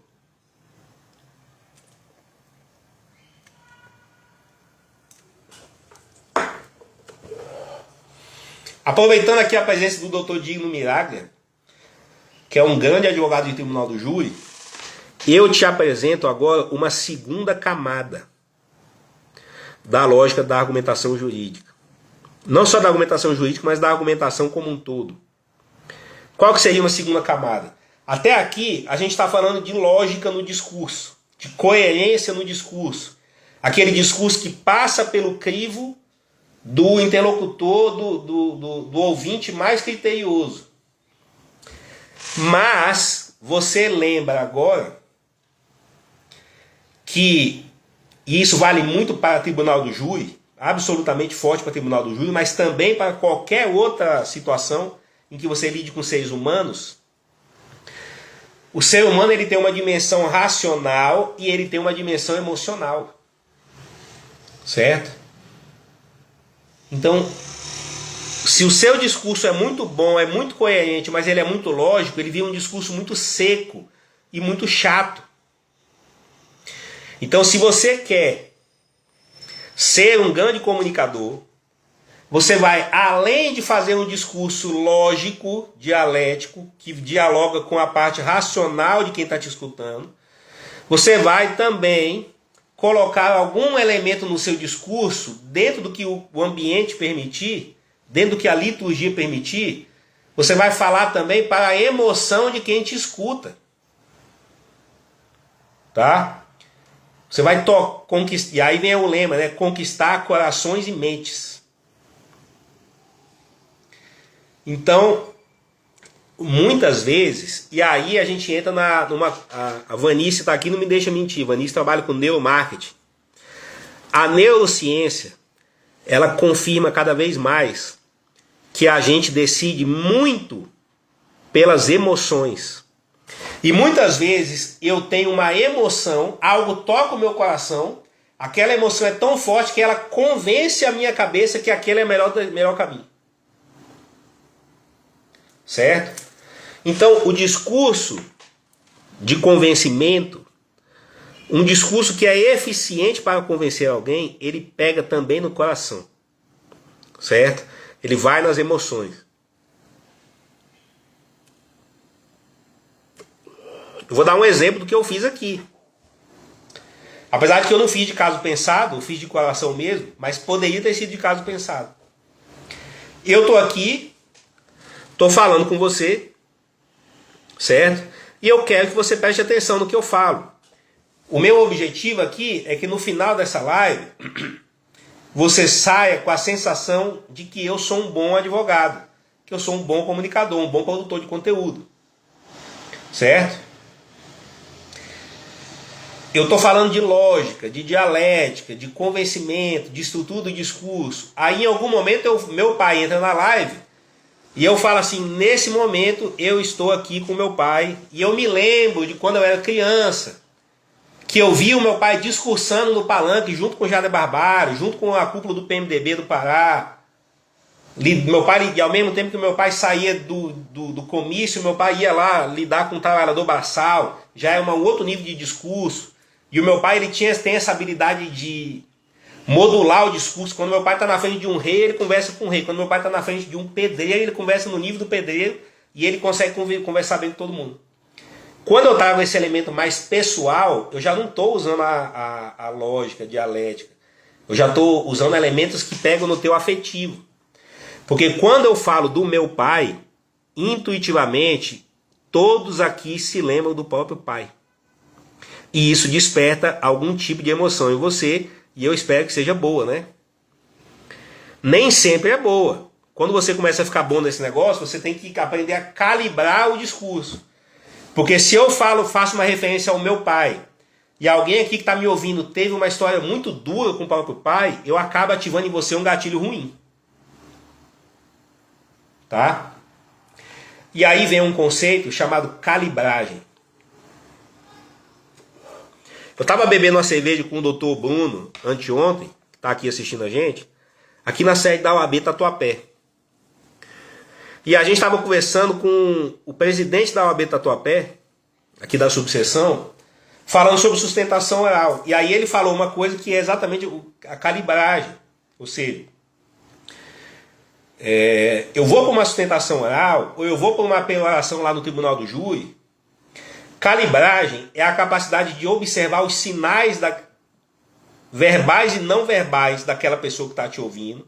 Aproveitando aqui a presença do Dr. Dino Miraglia, que é um grande advogado de tribunal do júri, eu te apresento agora uma segunda camada da lógica da argumentação jurídica. Não só da argumentação jurídica, mas da argumentação como um todo. Qual que seria uma segunda camada? Até aqui, a gente está falando de lógica no discurso, de coerência no discurso. Aquele discurso que passa pelo crivo do interlocutor, do ouvinte mais criterioso. Mas você lembra agora que isso vale muito para o tribunal do júri, absolutamente forte para o tribunal do júri, mas também para qualquer outra situação em que você lide com seres humanos. O ser humano ele tem uma dimensão racional e ele tem uma dimensão emocional. Certo? Então, se o seu discurso é muito bom, é muito coerente, mas ele é muito lógico, ele vira um discurso muito seco e muito chato. Então, se você quer ser um grande comunicador, você vai, além de fazer um discurso lógico, dialético, que dialoga com a parte racional de quem está te escutando, você vai também colocar algum elemento no seu discurso, dentro do que o ambiente permitir, dentro do que a liturgia permitir, você vai falar também para a emoção de quem te escuta. Tá? Você vai conquistar, e aí vem o lema, né? Conquistar corações e mentes. Então, muitas vezes, e aí a gente entra a Vanice está aqui, não me deixa mentir, Vanice trabalha com neuromarketing. A neurociência, ela confirma cada vez mais que a gente decide muito pelas emoções. E muitas vezes eu tenho uma emoção, algo toca o meu coração, aquela emoção é tão forte que ela convence a minha cabeça que aquele é o melhor caminho. Certo? Então, o discurso de convencimento, um discurso que é eficiente para convencer alguém, ele pega também no coração. Certo? Ele vai nas emoções. Eu vou dar um exemplo do que eu fiz aqui. Apesar de que eu não fiz de caso pensado, eu fiz de coração mesmo, mas poderia ter sido de caso pensado. Eu estou aqui, estou falando com você, certo? E eu quero que você preste atenção no que eu falo. O meu objetivo aqui é que no final dessa live você saia com a sensação de que eu sou um bom advogado, que eu sou um bom comunicador, um bom produtor de conteúdo. Certo? Eu estou falando de lógica, de dialética, de convencimento, de estrutura do discurso. Aí em algum momento meu pai entra na live e eu falo assim, nesse momento eu estou aqui com meu pai e eu me lembro de quando eu era criança, que eu vi o meu pai discursando no palanque junto com o Jader Barbaro, junto com a cúpula do PMDB do Pará. Meu pai, e ao mesmo tempo que meu pai saía do comício, meu pai ia lá lidar com o trabalhador braçal, já é um outro nível de discurso. E o meu pai ele tem essa habilidade de modular o discurso. Quando meu pai está na frente de um rei, ele conversa com o rei. Quando meu pai está na frente de um pedreiro, ele conversa no nível do pedreiro e ele consegue conversar bem com todo mundo. Quando eu trago esse elemento mais pessoal, eu já não estou usando a lógica dialética. Eu já estou usando elementos que pegam no teu afetivo. Porque quando eu falo do meu pai, intuitivamente, todos aqui se lembram do próprio pai. E isso desperta algum tipo de emoção em você, e eu espero que seja boa, né? Nem sempre é boa. Quando você começa a ficar bom nesse negócio, você tem que aprender a calibrar o discurso. Porque se eu faço uma referência ao meu pai, e alguém aqui que está me ouvindo teve uma história muito dura com o próprio pai, eu acabo ativando em você um gatilho ruim. Tá? E aí vem um conceito chamado calibragem. Eu estava bebendo uma cerveja com o Dr. Bruno anteontem, que está aqui assistindo a gente, aqui na sede da OAB Tatuapé. E a gente estava conversando com o presidente da OAB Tatuapé, aqui da subseção, falando sobre sustentação oral. E aí ele falou uma coisa que é exatamente a calibragem. Ou seja, eu vou para uma sustentação oral, ou eu vou para uma apelação lá no tribunal do júri. Calibragem é a capacidade de observar os sinais verbais e não verbais daquela pessoa que está te ouvindo.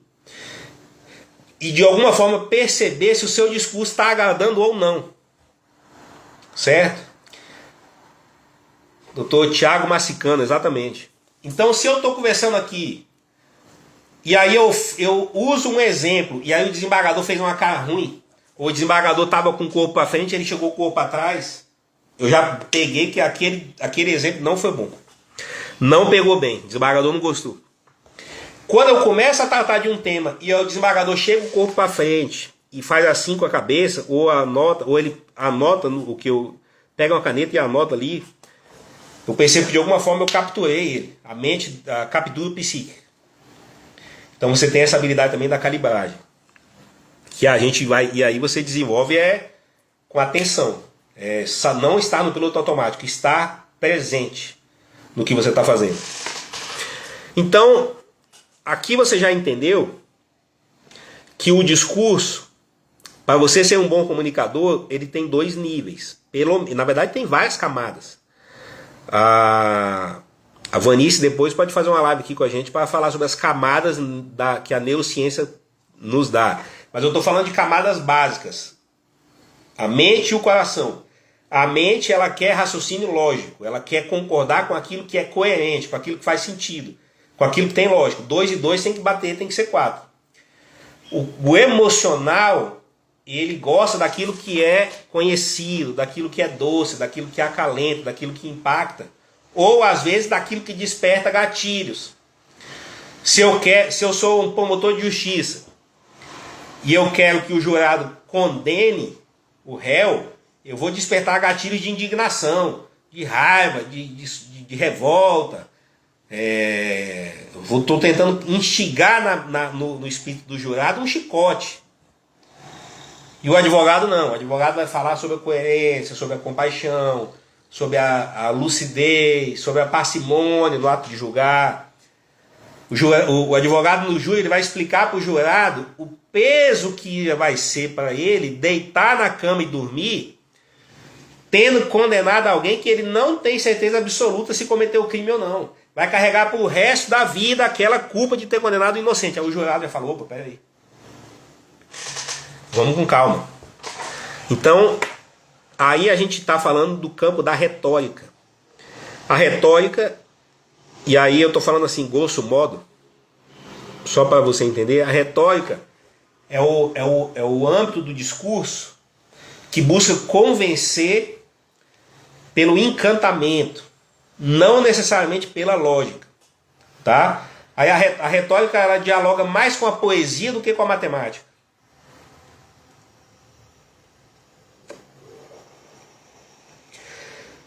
E de alguma forma perceber se o seu discurso está agradando ou não. Certo? Doutor Tiago Massicano, exatamente. Então, se eu estou conversando aqui, e aí eu uso um exemplo, e aí o desembargador fez uma cara ruim, ou o desembargador estava com o corpo para frente, ele chegou com o corpo para trás, eu já peguei que aquele exemplo não foi bom. Não pegou bem, o desembargador não gostou. Quando eu começo a tratar de um tema e o desembargador chega o corpo para frente e faz assim com a cabeça, ou ele anota o que eu pega uma caneta e anota ali, eu percebo que de alguma forma eu capturei ele. A mente, a captura psíquica. Então você tem essa habilidade também da calibragem. Que a gente vai, e aí você desenvolve com atenção. Não estar no piloto automático, estar presente no que você está fazendo. Então, aqui você já entendeu que o discurso, para você ser um bom comunicador, ele tem 2 níveis. Na verdade, tem várias camadas. A Vanice depois pode fazer uma live aqui com a gente para falar sobre as camadas que a neurociência nos dá. Mas eu estou falando de camadas básicas. A mente e o coração. A mente, ela quer raciocínio lógico. Ela quer concordar com aquilo que é coerente, com aquilo que faz sentido, com aquilo que tem lógico. 2 e 2 tem que bater, tem que ser 4. O emocional, ele gosta daquilo que é conhecido, daquilo que é doce, daquilo que acalenta, daquilo que impacta. Ou, às vezes, daquilo que desperta gatilhos. Se eu sou um promotor de justiça e eu quero que o jurado condene o réu, eu vou despertar gatilhos de indignação, de raiva, de revolta. Estou tentando instigar no espírito do jurado um chicote. E o advogado não. O advogado vai falar sobre a coerência, sobre a compaixão, sobre a lucidez, sobre a parcimônia no ato de julgar. O advogado no júri, ele vai explicar para o jurado o peso que vai ser para ele deitar na cama e dormir, tendo condenado alguém que ele não tem certeza absoluta se cometeu o crime ou não. Vai carregar para o resto da vida aquela culpa de ter condenado o inocente. Aí o jurado vai falar, opa, peraí. Vamos com calma. Então, aí a gente está falando do campo da retórica. A retórica, e aí eu estou falando assim, grosso modo, só para você entender, a retórica é o âmbito do discurso que busca convencer pelo encantamento, não necessariamente pela lógica. Tá? Aí a retórica, ela dialoga mais com a poesia do que com a matemática.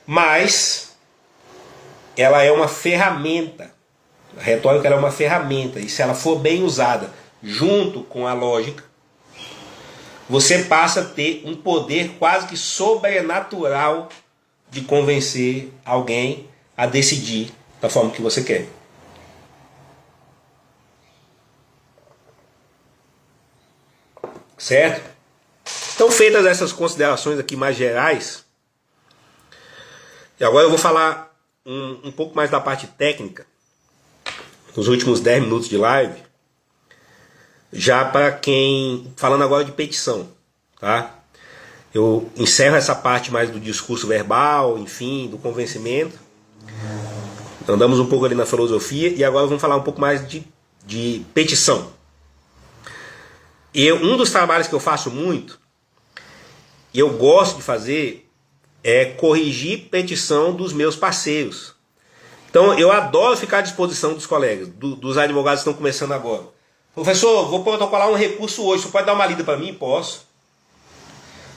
Mas ela é uma ferramenta. A retórica, ela é uma ferramenta. E se ela for bem usada junto com a lógica, você passa a ter um poder quase que sobrenatural de convencer alguém a decidir da forma que você quer. Certo? Então, feitas essas considerações aqui mais gerais, e agora eu vou falar um pouco mais da parte técnica, nos últimos 10 minutos de live, já para quem... Falando agora de petição, tá? Eu encerro essa parte mais do discurso verbal, enfim, do convencimento. Andamos um pouco ali na filosofia e agora vamos falar um pouco mais de petição. Um dos trabalhos que eu faço muito, e eu gosto de fazer, é corrigir petição dos meus parceiros. Então eu adoro ficar à disposição dos colegas, dos advogados que estão começando agora. Professor, vou protocolar um recurso hoje, você pode dar uma lida para mim? Posso.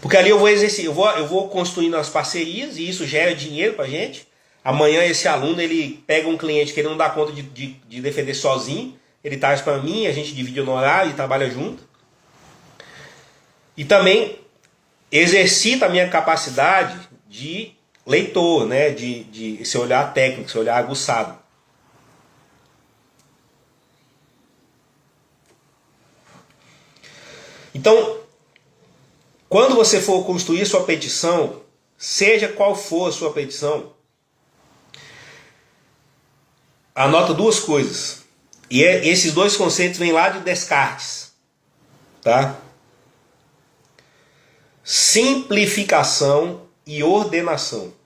Porque ali eu vou exercer, eu vou construindo as parcerias e isso gera dinheiro para a gente. Amanhã esse aluno ele pega um cliente que ele não dá conta de defender sozinho, ele traz para mim, a gente divide o honorário e trabalha junto. E também exercita a minha capacidade de leitor, né? de esse olhar técnico, esse olhar aguçado. Então, quando você for construir sua petição, seja qual for a sua petição, anota duas coisas. E esses dois conceitos vêm lá de Descartes. Tá? Simplificação e ordenação.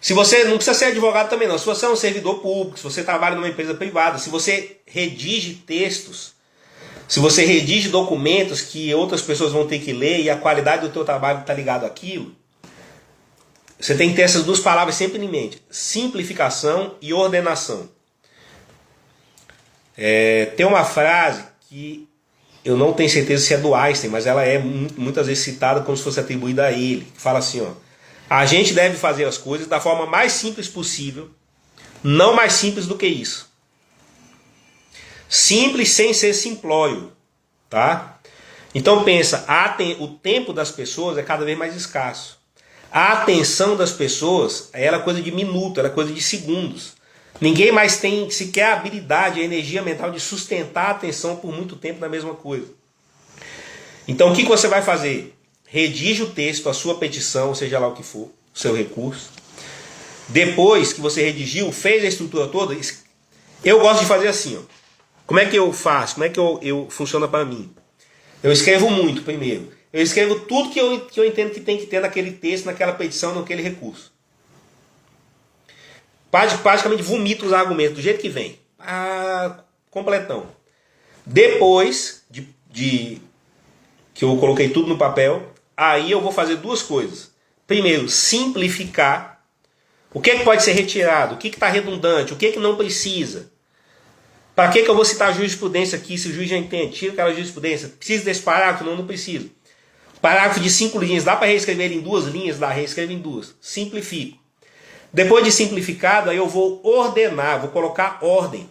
Se você não precisa ser advogado também não, se você é um servidor público, se você trabalha numa empresa privada, se você redige textos, se você redige documentos que outras pessoas vão ter que ler e a qualidade do teu trabalho está ligado àquilo, você tem que ter essas duas palavras sempre em mente. Simplificação e ordenação. Tem uma frase que eu não tenho certeza se é do Einstein, mas ela é muitas vezes citada como se fosse atribuída a ele. Que fala assim, ó: a gente deve fazer as coisas da forma mais simples possível, não mais simples do que isso. Simples sem ser simplório, tá? Então pensa, o tempo das pessoas é cada vez mais escasso. A atenção das pessoas ela é coisa de minuto, ela é coisa de segundos. Ninguém mais tem sequer a habilidade, a energia mental de sustentar a atenção por muito tempo na mesma coisa. Então o que você vai fazer? Redige o texto, a sua petição, seja lá o que for, o seu recurso. Depois que você redigiu, fez a estrutura toda, eu gosto de fazer assim, ó. Como é que eu faço? Como é que eu funciona para mim? Eu escrevo muito primeiro. Eu escrevo tudo que eu entendo que tem que ter naquele texto, naquela petição, naquele recurso. Praticamente vomito os argumentos do jeito que vem. Completão. Depois que eu coloquei tudo no papel, aí eu vou fazer duas coisas. Primeiro, simplificar. O que pode ser retirado? O que está redundante? O que não precisa? Para que eu vou citar jurisprudência aqui, se o juiz já entende? Tira aquela jurisprudência. Precisa desse parágrafo? Não precisa. Parágrafo de 5 linhas, dá para reescrever ele em 2 linhas? Dá, reescreve em 2. Simplifico. Depois de simplificado, aí eu vou ordenar, vou colocar ordem.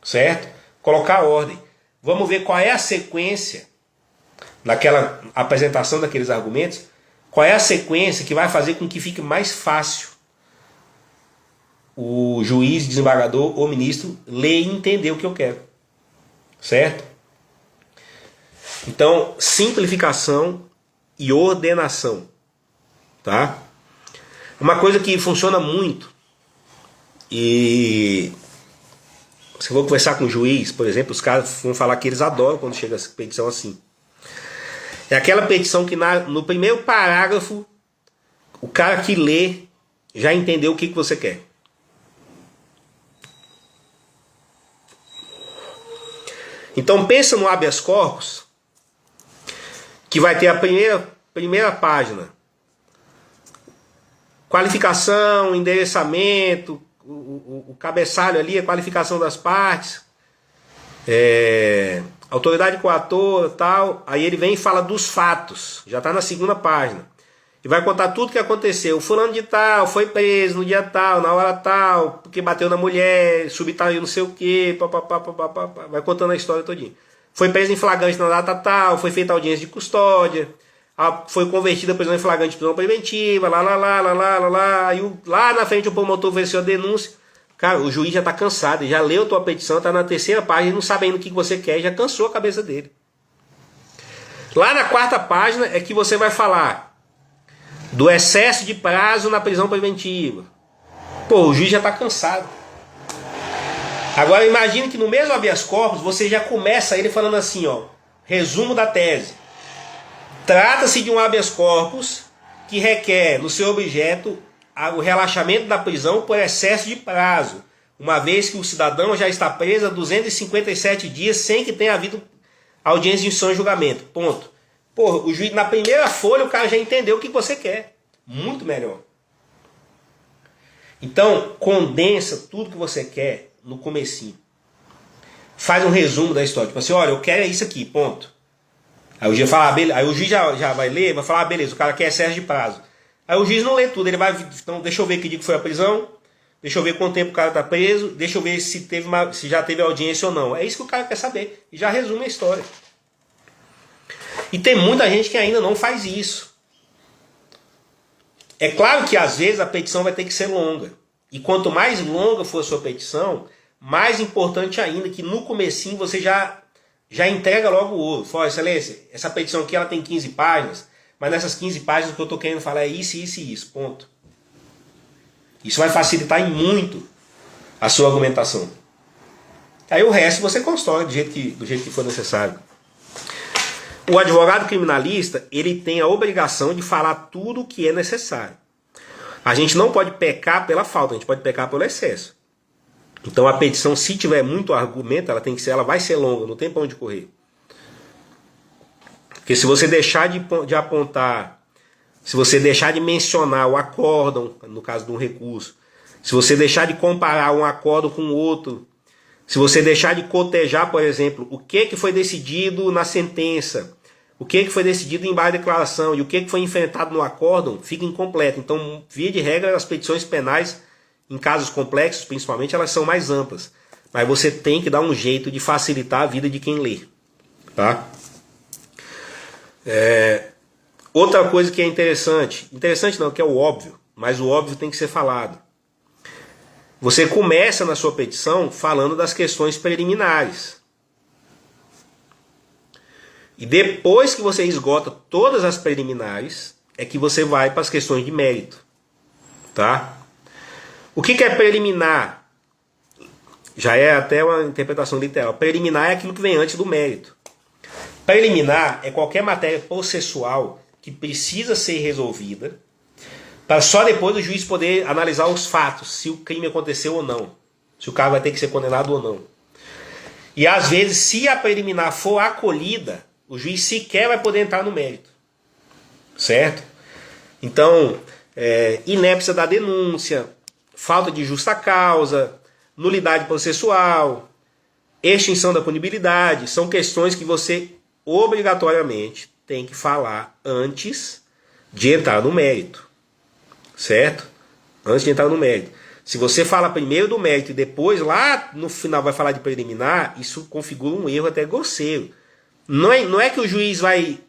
Certo? Colocar ordem. Vamos ver qual é a sequência, naquela apresentação daqueles argumentos, qual é a sequência que vai fazer com que fique mais fácil o juiz, desembargador ou ministro ler e entender o que eu quero. Certo? Então, simplificação e ordenação. Tá? Uma coisa que funciona muito, e se eu vou conversar com o juiz, por exemplo, os caras vão falar que eles adoram quando chega essa petição assim. É aquela petição que no primeiro parágrafo, o cara que lê já entendeu o que você quer. Então pensa no habeas corpus, que vai ter a primeira página. Qualificação, endereçamento, o cabeçalho ali, a qualificação das partes, autoridade coatora, tal. Aí ele vem e fala dos fatos, já está na segunda página. E vai contar tudo o que aconteceu. O fulano de tal foi preso no dia tal, na hora tal, porque bateu na mulher, subtraiu não sei o quê, vai contando a história todinha. Foi preso em flagrante na data tal, foi feita audiência de custódia, foi convertida a prisão em flagrante de prisão preventiva, aí lá na frente o promotor ofereceu a denúncia. Cara, o juiz já está cansado, já leu a tua petição, está na terceira página, não sabendo o que você quer, já cansou a cabeça dele. Lá na quarta página é que você vai falar do excesso de prazo na prisão preventiva. Pô, o juiz já está cansado. Agora imagine que no mesmo habeas corpus você já começa ele falando assim, ó, resumo da tese. Trata-se de um habeas corpus que requer no seu objeto o relaxamento da prisão por excesso de prazo, uma vez que o cidadão já está preso há 257 dias sem que tenha havido audiência de instrução e julgamento. Ponto. Porra, o juiz, na primeira folha o cara já entendeu o que você quer. Muito melhor. Então, condensa tudo que você quer no comecinho. Faz um resumo da história. Tipo assim, olha, eu quero isso aqui, ponto. Aí o juiz fala, beleza. Aí o juiz já vai ler, vai falar, beleza, o cara quer excesso de prazo. Aí o juiz não lê tudo, ele vai, então deixa eu ver que dia que foi a prisão, deixa eu ver quanto tempo o cara tá preso, deixa eu ver se já teve audiência ou não. É isso que o cara quer saber. E já resume a história. E tem muita gente que ainda não faz isso. É claro que às vezes a petição vai ter que ser longa. E quanto mais longa for a sua petição, mais importante ainda que no comecinho você já entrega logo o ouro. Fala, excelência, essa petição aqui ela tem 15 páginas, mas nessas 15 páginas o que eu estou querendo falar é isso, isso e isso, ponto. Isso vai facilitar em muito a sua argumentação. Aí o resto você constrói do jeito que for necessário. O advogado criminalista, ele tem a obrigação de falar tudo o que é necessário. A gente não pode pecar pela falta, a gente pode pecar pelo excesso. Então a petição, se tiver muito argumento, ela vai ser longa, não tem pra onde correr. Porque se você deixar de apontar, se você deixar de mencionar o acórdão, no caso de um recurso, se você deixar de comparar um acórdão com o outro, se você deixar de cotejar, por exemplo, o que foi decidido na sentença, o que foi decidido em base de declaração e o que foi enfrentado no acórdão, fica incompleto. Então, via de regra, as petições penais, em casos complexos, principalmente, elas são mais amplas. Mas você tem que dar um jeito de facilitar a vida de quem lê. Tá? Outra coisa que é interessante não, que é o óbvio, mas o óbvio tem que ser falado. Você começa na sua petição falando das questões preliminares. E depois que você esgota todas as preliminares, é que você vai para as questões de mérito. Tá? O que é preliminar? Já é até uma interpretação literal. Preliminar é aquilo que vem antes do mérito. Preliminar é qualquer matéria processual que precisa ser resolvida para só depois o juiz poder analisar os fatos, se o crime aconteceu ou não. Se o cara vai ter que ser condenado ou não. E às vezes, se a preliminar for acolhida, o juiz sequer vai poder entrar no mérito. Certo? Então, inépcia da denúncia, falta de justa causa, nulidade processual, extinção da punibilidade, são questões que você obrigatoriamente tem que falar antes de entrar no mérito. Certo? Antes de entrar no mérito. Se você fala primeiro do mérito e depois lá no final vai falar de preliminar, isso configura um erro até grosseiro. Não é que o juiz vai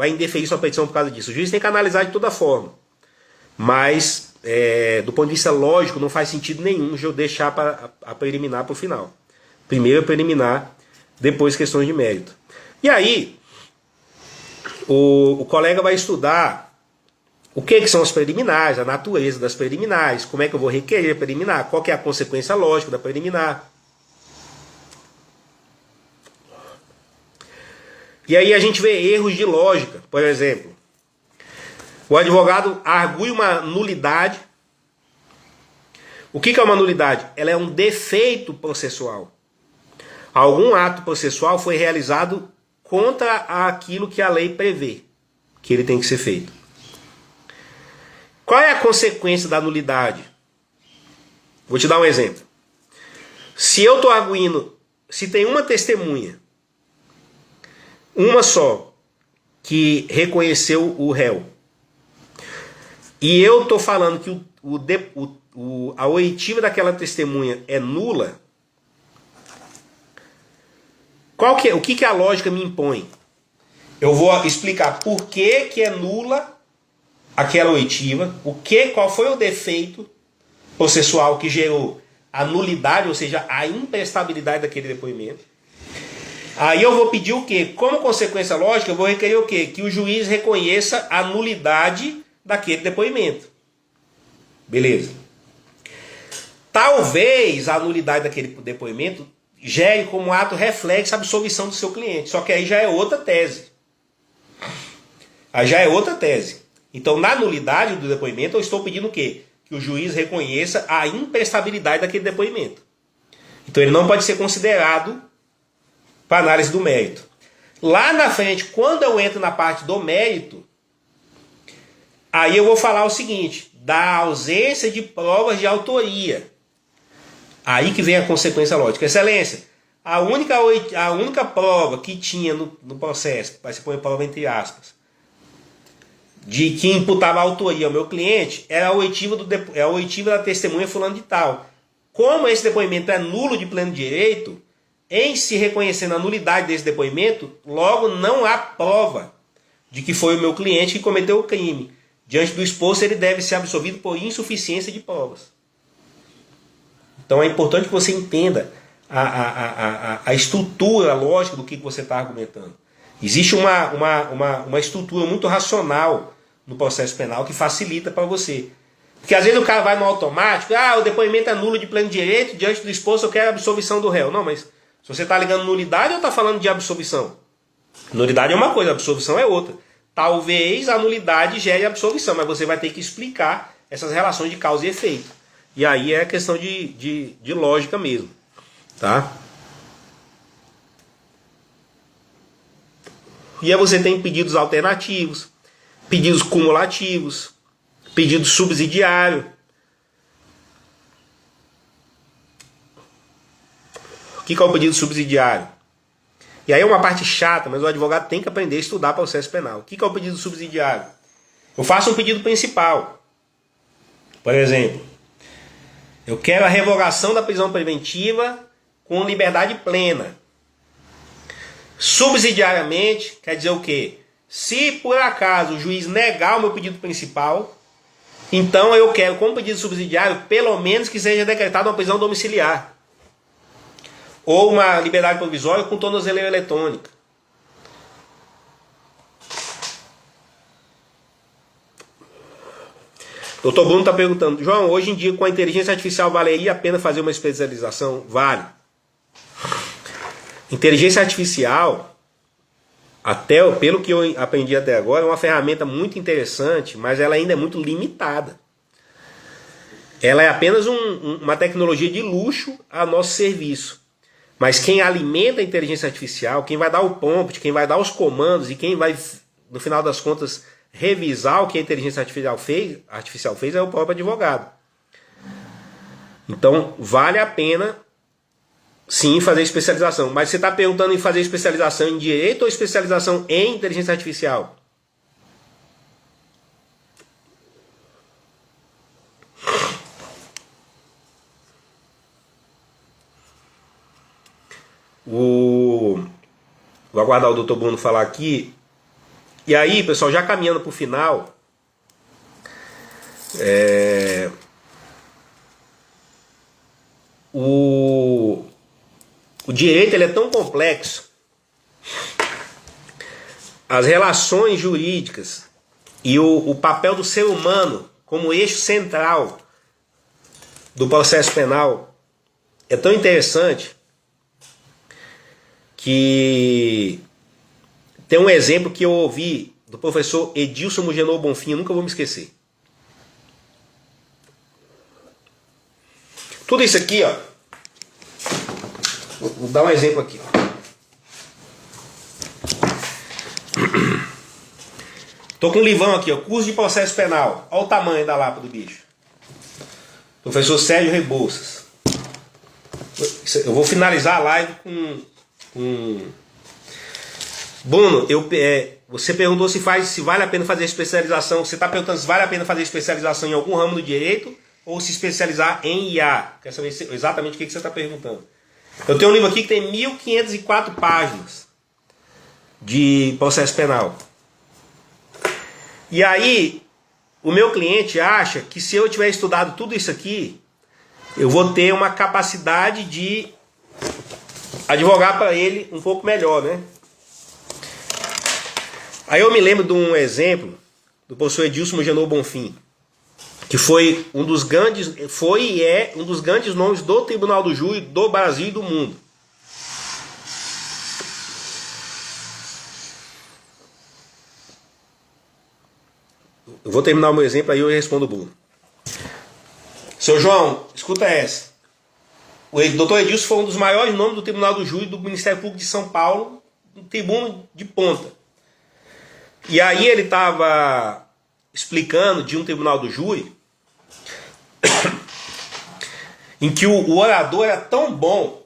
indeferir sua petição por causa disso. O juiz tem que analisar de toda forma. Mas, do ponto de vista lógico, não faz sentido nenhum eu deixar a preliminar para o final. Primeiro a preliminar, depois questões de mérito. E aí, o colega vai estudar o que são as preliminares, a natureza das preliminares, como é que eu vou requerer a preliminar, qual que é a consequência lógica da preliminar. E aí a gente vê erros de lógica, por exemplo. O advogado argue uma nulidade. O que é uma nulidade? Ela é um defeito processual. Algum ato processual foi realizado contra aquilo que a lei prevê, que ele tem que ser feito. Qual é a consequência da nulidade? Vou te dar um exemplo. Se eu estou arguindo, se tem uma testemunha, uma só, que reconheceu o réu, e eu estou falando que a oitiva daquela testemunha é nula, o que a lógica me impõe? Eu vou explicar por que é nula aquela oitiva, qual foi o defeito processual que gerou a nulidade, ou seja, a imprestabilidade daquele depoimento. Aí eu vou pedir o quê? Como consequência lógica, eu vou requerer o quê? Que o juiz reconheça a nulidade daquele depoimento. Beleza. Talvez a nulidade daquele depoimento gere como ato reflexo a absolvição do seu cliente. Só que aí já é outra tese. Aí já é outra tese. Então, na nulidade do depoimento, eu estou pedindo o quê? Que o juiz reconheça a imprestabilidade daquele depoimento. Então, ele não pode ser considerado para análise do mérito. Lá na frente, quando eu entro na parte do mérito, aí eu vou falar o seguinte: da ausência de provas de autoria. Aí que vem a consequência lógica. Excelência, a única prova que tinha no processo, vai se pôr prova entre aspas, de que imputava a autoria ao meu cliente, era a oitiva da testemunha fulano de tal. Como esse depoimento é nulo de pleno direito, em se reconhecendo a nulidade desse depoimento, logo não há prova de que foi o meu cliente que cometeu o crime. Diante do exposto, ele deve ser absolvido por insuficiência de provas. Então é importante que você entenda a estrutura lógica do que você está argumentando. Existe uma estrutura muito racional no processo penal que facilita para você. Porque às vezes o cara vai no automático, o depoimento é nulo de pleno direito, diante do exposto eu quero a absolvição do réu. Não, mas se você está ligando nulidade ou está falando de absolvição? Nulidade é uma coisa, absolvição é outra. Talvez a nulidade gere absolvição, mas você vai ter que explicar essas relações de causa e efeito. E aí é questão de lógica mesmo. Tá? E aí você tem pedidos alternativos, pedidos cumulativos, pedido subsidiário. O que é o pedido subsidiário? E aí é uma parte chata, mas o advogado tem que aprender a estudar processo penal. O que é o pedido subsidiário? Eu faço um pedido principal. Por exemplo, eu quero a revogação da prisão preventiva com liberdade plena. Subsidiariamente, quer dizer o quê? Se por acaso o juiz negar o meu pedido principal, então eu quero, como pedido subsidiário, pelo menos que seja decretada uma prisão domiciliar. Ou uma liberdade provisória com tornozeleira eletrônica. Doutor Bruno está perguntando, João, hoje em dia com a inteligência artificial valeria a pena fazer uma especialização? Vale. Inteligência artificial, até pelo que eu aprendi até agora, é uma ferramenta muito interessante, mas ela ainda é muito limitada. Ela é apenas uma tecnologia de luxo a nosso serviço. Mas quem alimenta a inteligência artificial, quem vai dar o prompt, quem vai dar os comandos e quem vai, no final das contas, revisar o que a inteligência artificial fez é o próprio advogado. Então, vale a pena, sim, fazer especialização. Mas você está perguntando em fazer especialização em direito ou especialização em inteligência artificial? Vou aguardar o doutor Bruno falar aqui. E aí, pessoal, já caminhando para o final, o direito ele é tão complexo, as relações jurídicas e o papel do ser humano como eixo central do processo penal é tão interessante que tem um exemplo que eu ouvi do professor Edilson Mugenor Bonfim, eu nunca vou me esquecer. Tudo isso aqui, ó. Vou dar um exemplo aqui. Tô com um livrão aqui, ó, curso de processo penal. Olha o tamanho da lapa do bicho. Professor Sérgio Rebouças. Eu vou finalizar a live com Bruno, você perguntou se vale a pena fazer especialização. Você está perguntando se vale a pena fazer especialização em algum ramo do direito ou se especializar em IA. Quer saber exatamente o que você está perguntando. Eu tenho um livro aqui que tem 1504 páginas de processo penal. E aí, o meu cliente acha que se eu tiver estudado tudo isso aqui, eu vou ter uma capacidade de advogar para ele um pouco melhor, né? Aí eu me lembro de um exemplo do professor Edilson Mugenor Bonfim, que foi um dos grandes, foi e é um dos grandes nomes do Tribunal do Júri do Brasil e do mundo. Eu vou terminar o meu exemplo aí eu respondo o Bruno. Seu João, escuta essa. O doutor Edilson foi um dos maiores nomes do Tribunal do Júri do Ministério Público de São Paulo, um tribuno de ponta. E aí ele estava explicando de um tribunal do júri em que o orador era tão bom,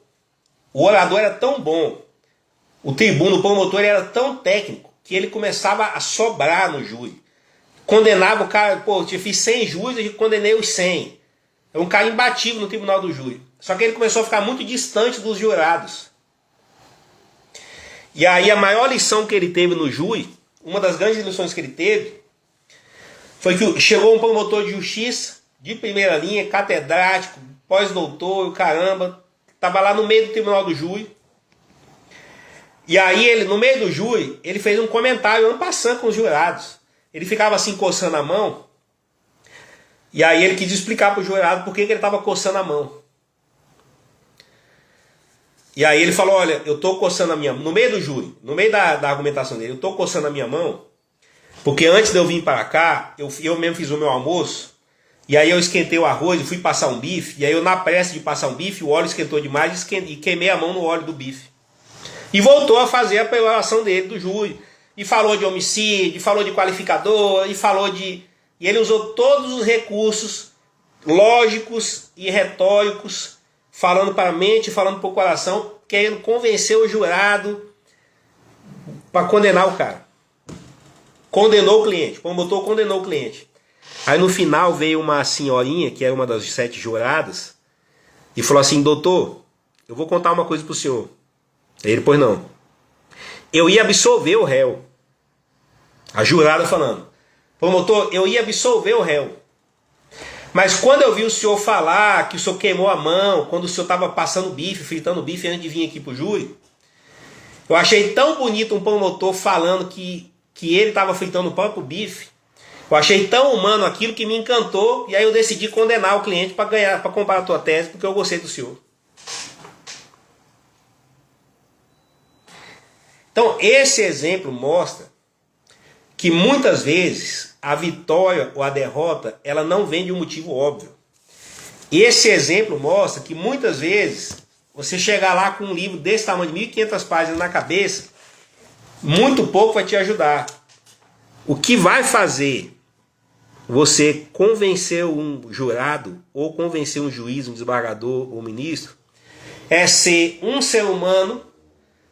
o tribuno, o promotor era tão técnico, que ele começava a sobrar no júri. Condenava o cara, pô, eu fiz 100 júris e condenei os 100. É um cara imbatível no tribunal do júri. Só que ele começou a ficar muito distante dos jurados. E aí a maior lição que ele teve no júri, uma das grandes lições que ele teve, foi que chegou um promotor de justiça, de primeira linha, catedrático, pós-doutor, caramba, estava lá no meio do tribunal do júri. E aí ele, no meio do júri, ele fez um comentário en passant com os jurados. Ele ficava assim coçando a mão, e aí ele quis explicar para o jurado por que ele estava coçando a mão. E aí ele falou, olha, eu estou coçando a minha mão, no meio do júri, no meio da argumentação dele, eu estou coçando a minha mão, porque antes de eu vir para cá, eu mesmo fiz o meu almoço, e aí eu esquentei o arroz e fui passar um bife, e aí eu na pressa de passar um bife, o óleo esquentou demais e queimei a mão no óleo do bife. E voltou a fazer a apelação dele do júri, e falou de homicídio, falou de qualificador, e ele usou todos os recursos lógicos e retóricos, falando para a mente, falando para o coração, querendo convencer o jurado para condenar o cara. Condenou o cliente, o promotor condenou o cliente. Aí no final veio uma senhorinha, que era uma das 7 juradas, e falou assim, doutor, eu vou contar uma coisa para o senhor. Aí ele, pois não. Eu ia absolver o réu. A jurada falando, promotor, eu ia absolver o réu. Mas quando eu vi o senhor falar que o senhor queimou a mão, quando o senhor estava passando bife, fritando bife antes de vir aqui para o júri, eu achei tão bonito um promotor falando que ele estava fritando o próprio bife. Eu achei tão humano aquilo que me encantou, e aí eu decidi condenar o cliente para ganhar, para comprar a tua tese, porque eu gostei do senhor. Então esse exemplo mostra que muitas vezes a vitória ou a derrota, ela não vem de um motivo óbvio. Esse exemplo mostra que muitas vezes você chegar lá com um livro desse tamanho, de 1.500 páginas na cabeça, muito pouco vai te ajudar. O que vai fazer você convencer um jurado, ou convencer um juiz, um desembargador ou um ministro, é ser um ser humano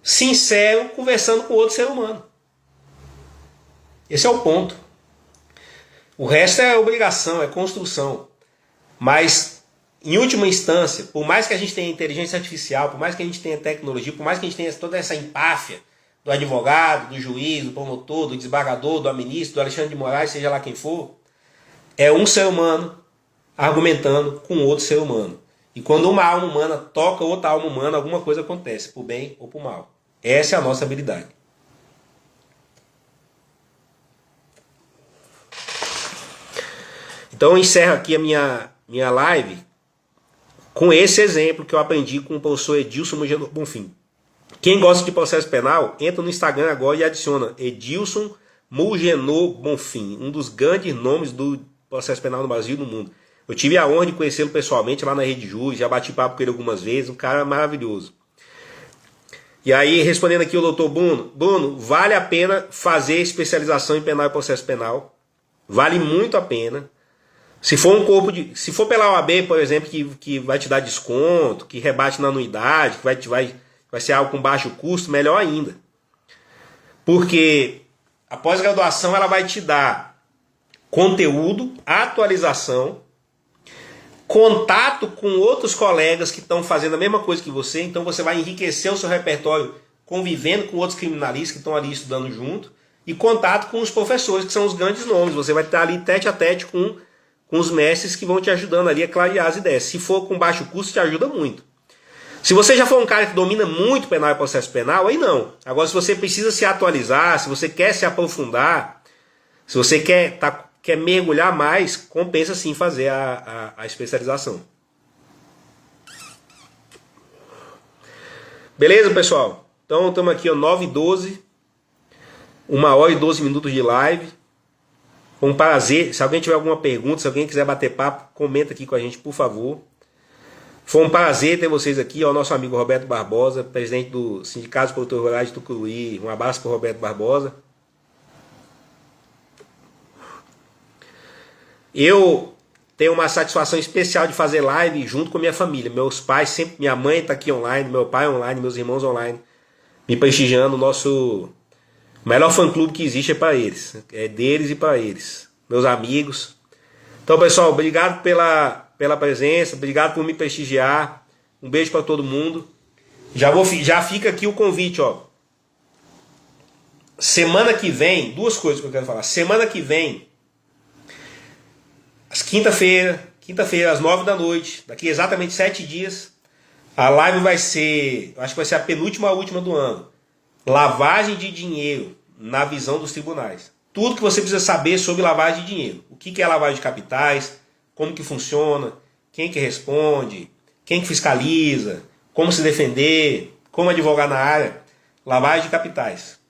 sincero conversando com outro ser humano. Esse é o ponto. O resto é obrigação, é construção. Mas, em última instância, por mais que a gente tenha inteligência artificial, por mais que a gente tenha tecnologia, por mais que a gente tenha toda essa empáfia do advogado, do juiz, do promotor, do desembargador, do ministro, do Alexandre de Moraes, seja lá quem for, é um ser humano argumentando com outro ser humano. E quando uma alma humana toca outra alma humana, alguma coisa acontece, por bem ou por mal. Essa é a nossa habilidade. Então eu encerro aqui a minha live com esse exemplo que eu aprendi com o professor Edilson Mugenor Bonfim. Quem gosta de processo penal, entra no Instagram agora e adiciona Edilson Mugenor Bonfim, um dos grandes nomes do processo penal no Brasil e no mundo. Eu tive a honra de conhecê-lo pessoalmente lá na Rede Júri, já bati papo com ele algumas vezes, um cara maravilhoso. E aí, respondendo aqui o doutor Bruno, vale a pena fazer especialização em penal e processo penal, vale muito a pena. Se for um corpo se for pela OAB, por exemplo, que vai te dar desconto, que rebate na anuidade, que vai ser algo com baixo custo, melhor ainda. Porque a pós-graduação ela vai te dar conteúdo, atualização, contato com outros colegas que estão fazendo a mesma coisa que você, então você vai enriquecer o seu repertório convivendo com outros criminalistas que estão ali estudando junto, e contato com os professores, que são os grandes nomes. Você vai estar ali tete a tete com os mestres que vão te ajudando ali a clarear as ideias. Se for com baixo custo, te ajuda muito. Se você já for um cara que domina muito penal e processo penal, aí não. Agora, se você precisa se atualizar, se você quer se aprofundar, se você quer mergulhar mais, compensa sim fazer a especialização. Beleza, pessoal? Então, estamos aqui, 9h12, 1h12 de live. Foi um prazer. Se alguém tiver alguma pergunta, se alguém quiser bater papo, comenta aqui com a gente, por favor. Foi um prazer ter vocês aqui. Ó, o nosso amigo Roberto Barbosa, presidente do Sindicato dos Produtores Rurais de Tucuruí. Um abraço para o Roberto Barbosa. Eu tenho uma satisfação especial de fazer live junto com a minha família. Meus pais sempre, minha mãe está aqui online, meu pai online, meus irmãos online, me prestigiando. O nosso melhor fã-clube que existe é para eles. É deles e para eles. Meus amigos. Então, pessoal, obrigado pela presença, obrigado por me prestigiar. Um beijo para todo mundo. Já fica aqui o convite, ó. Semana que vem, duas coisas que eu quero falar. Semana que vem, quinta-feira, às 9 da noite, daqui exatamente 7 dias, a live vai ser, acho que vai ser a penúltima ou a última do ano. Lavagem de dinheiro na visão dos tribunais. Tudo que você precisa saber sobre lavagem de dinheiro. O que é lavagem de capitais, como que funciona, quem que responde, quem que fiscaliza, como se defender, como advogar na área. Lavagem de capitais.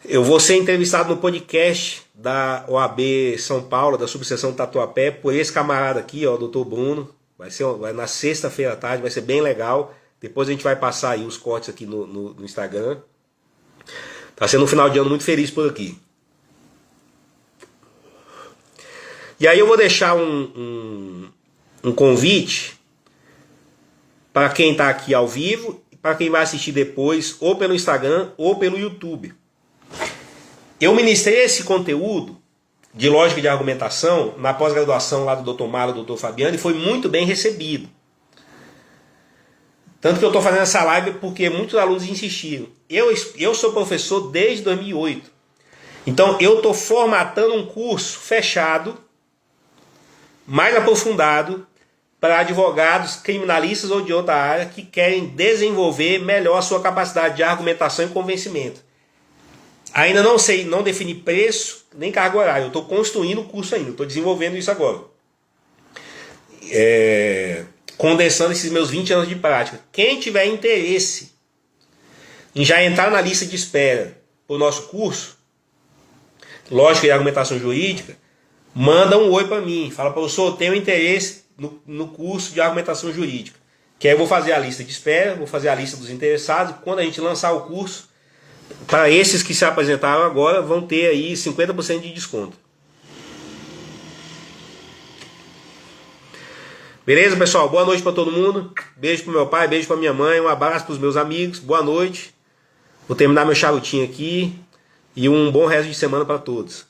Eu vou ser entrevistado no podcast da OAB São Paulo, da subseção Tatuapé, por esse camarada aqui, ó, o Dr. Bruno. Vai na sexta-feira à tarde, vai ser bem legal. Depois a gente vai passar aí os cortes aqui no Instagram. Tá sendo um final de ano muito feliz por aqui. E aí eu vou deixar um convite para quem está aqui ao vivo e para quem vai assistir depois, ou pelo Instagram ou pelo YouTube. Eu ministrei esse conteúdo de lógica de argumentação na pós-graduação lá do Dr. Marlon, do Dr. Fabiano, e foi muito bem recebido. Tanto que eu estou fazendo essa live porque muitos alunos insistiram. Eu sou professor desde 2008. Então eu estou formatando um curso fechado, mais aprofundado, para advogados, criminalistas ou de outra área que querem desenvolver melhor a sua capacidade de argumentação e convencimento. Ainda não sei, não defini preço, nem carga horária. Eu estou construindo o curso ainda, estou desenvolvendo isso agora. Condensando esses meus 20 anos de prática. Quem tiver interesse em já entrar na lista de espera para o nosso curso, Lógica e Argumentação Jurídica, manda um oi para mim. Fala, professor, eu tenho interesse no curso de Argumentação Jurídica. Que aí eu vou fazer a lista de espera, vou fazer a lista dos interessados. Quando a gente lançar o curso, para esses que se apresentaram agora, vão ter aí 50% de desconto. Beleza, pessoal? Boa noite para todo mundo. Beijo pro meu pai, beijo para minha mãe, um abraço para os meus amigos. Boa noite. Vou terminar meu charutinho aqui e um bom resto de semana para todos.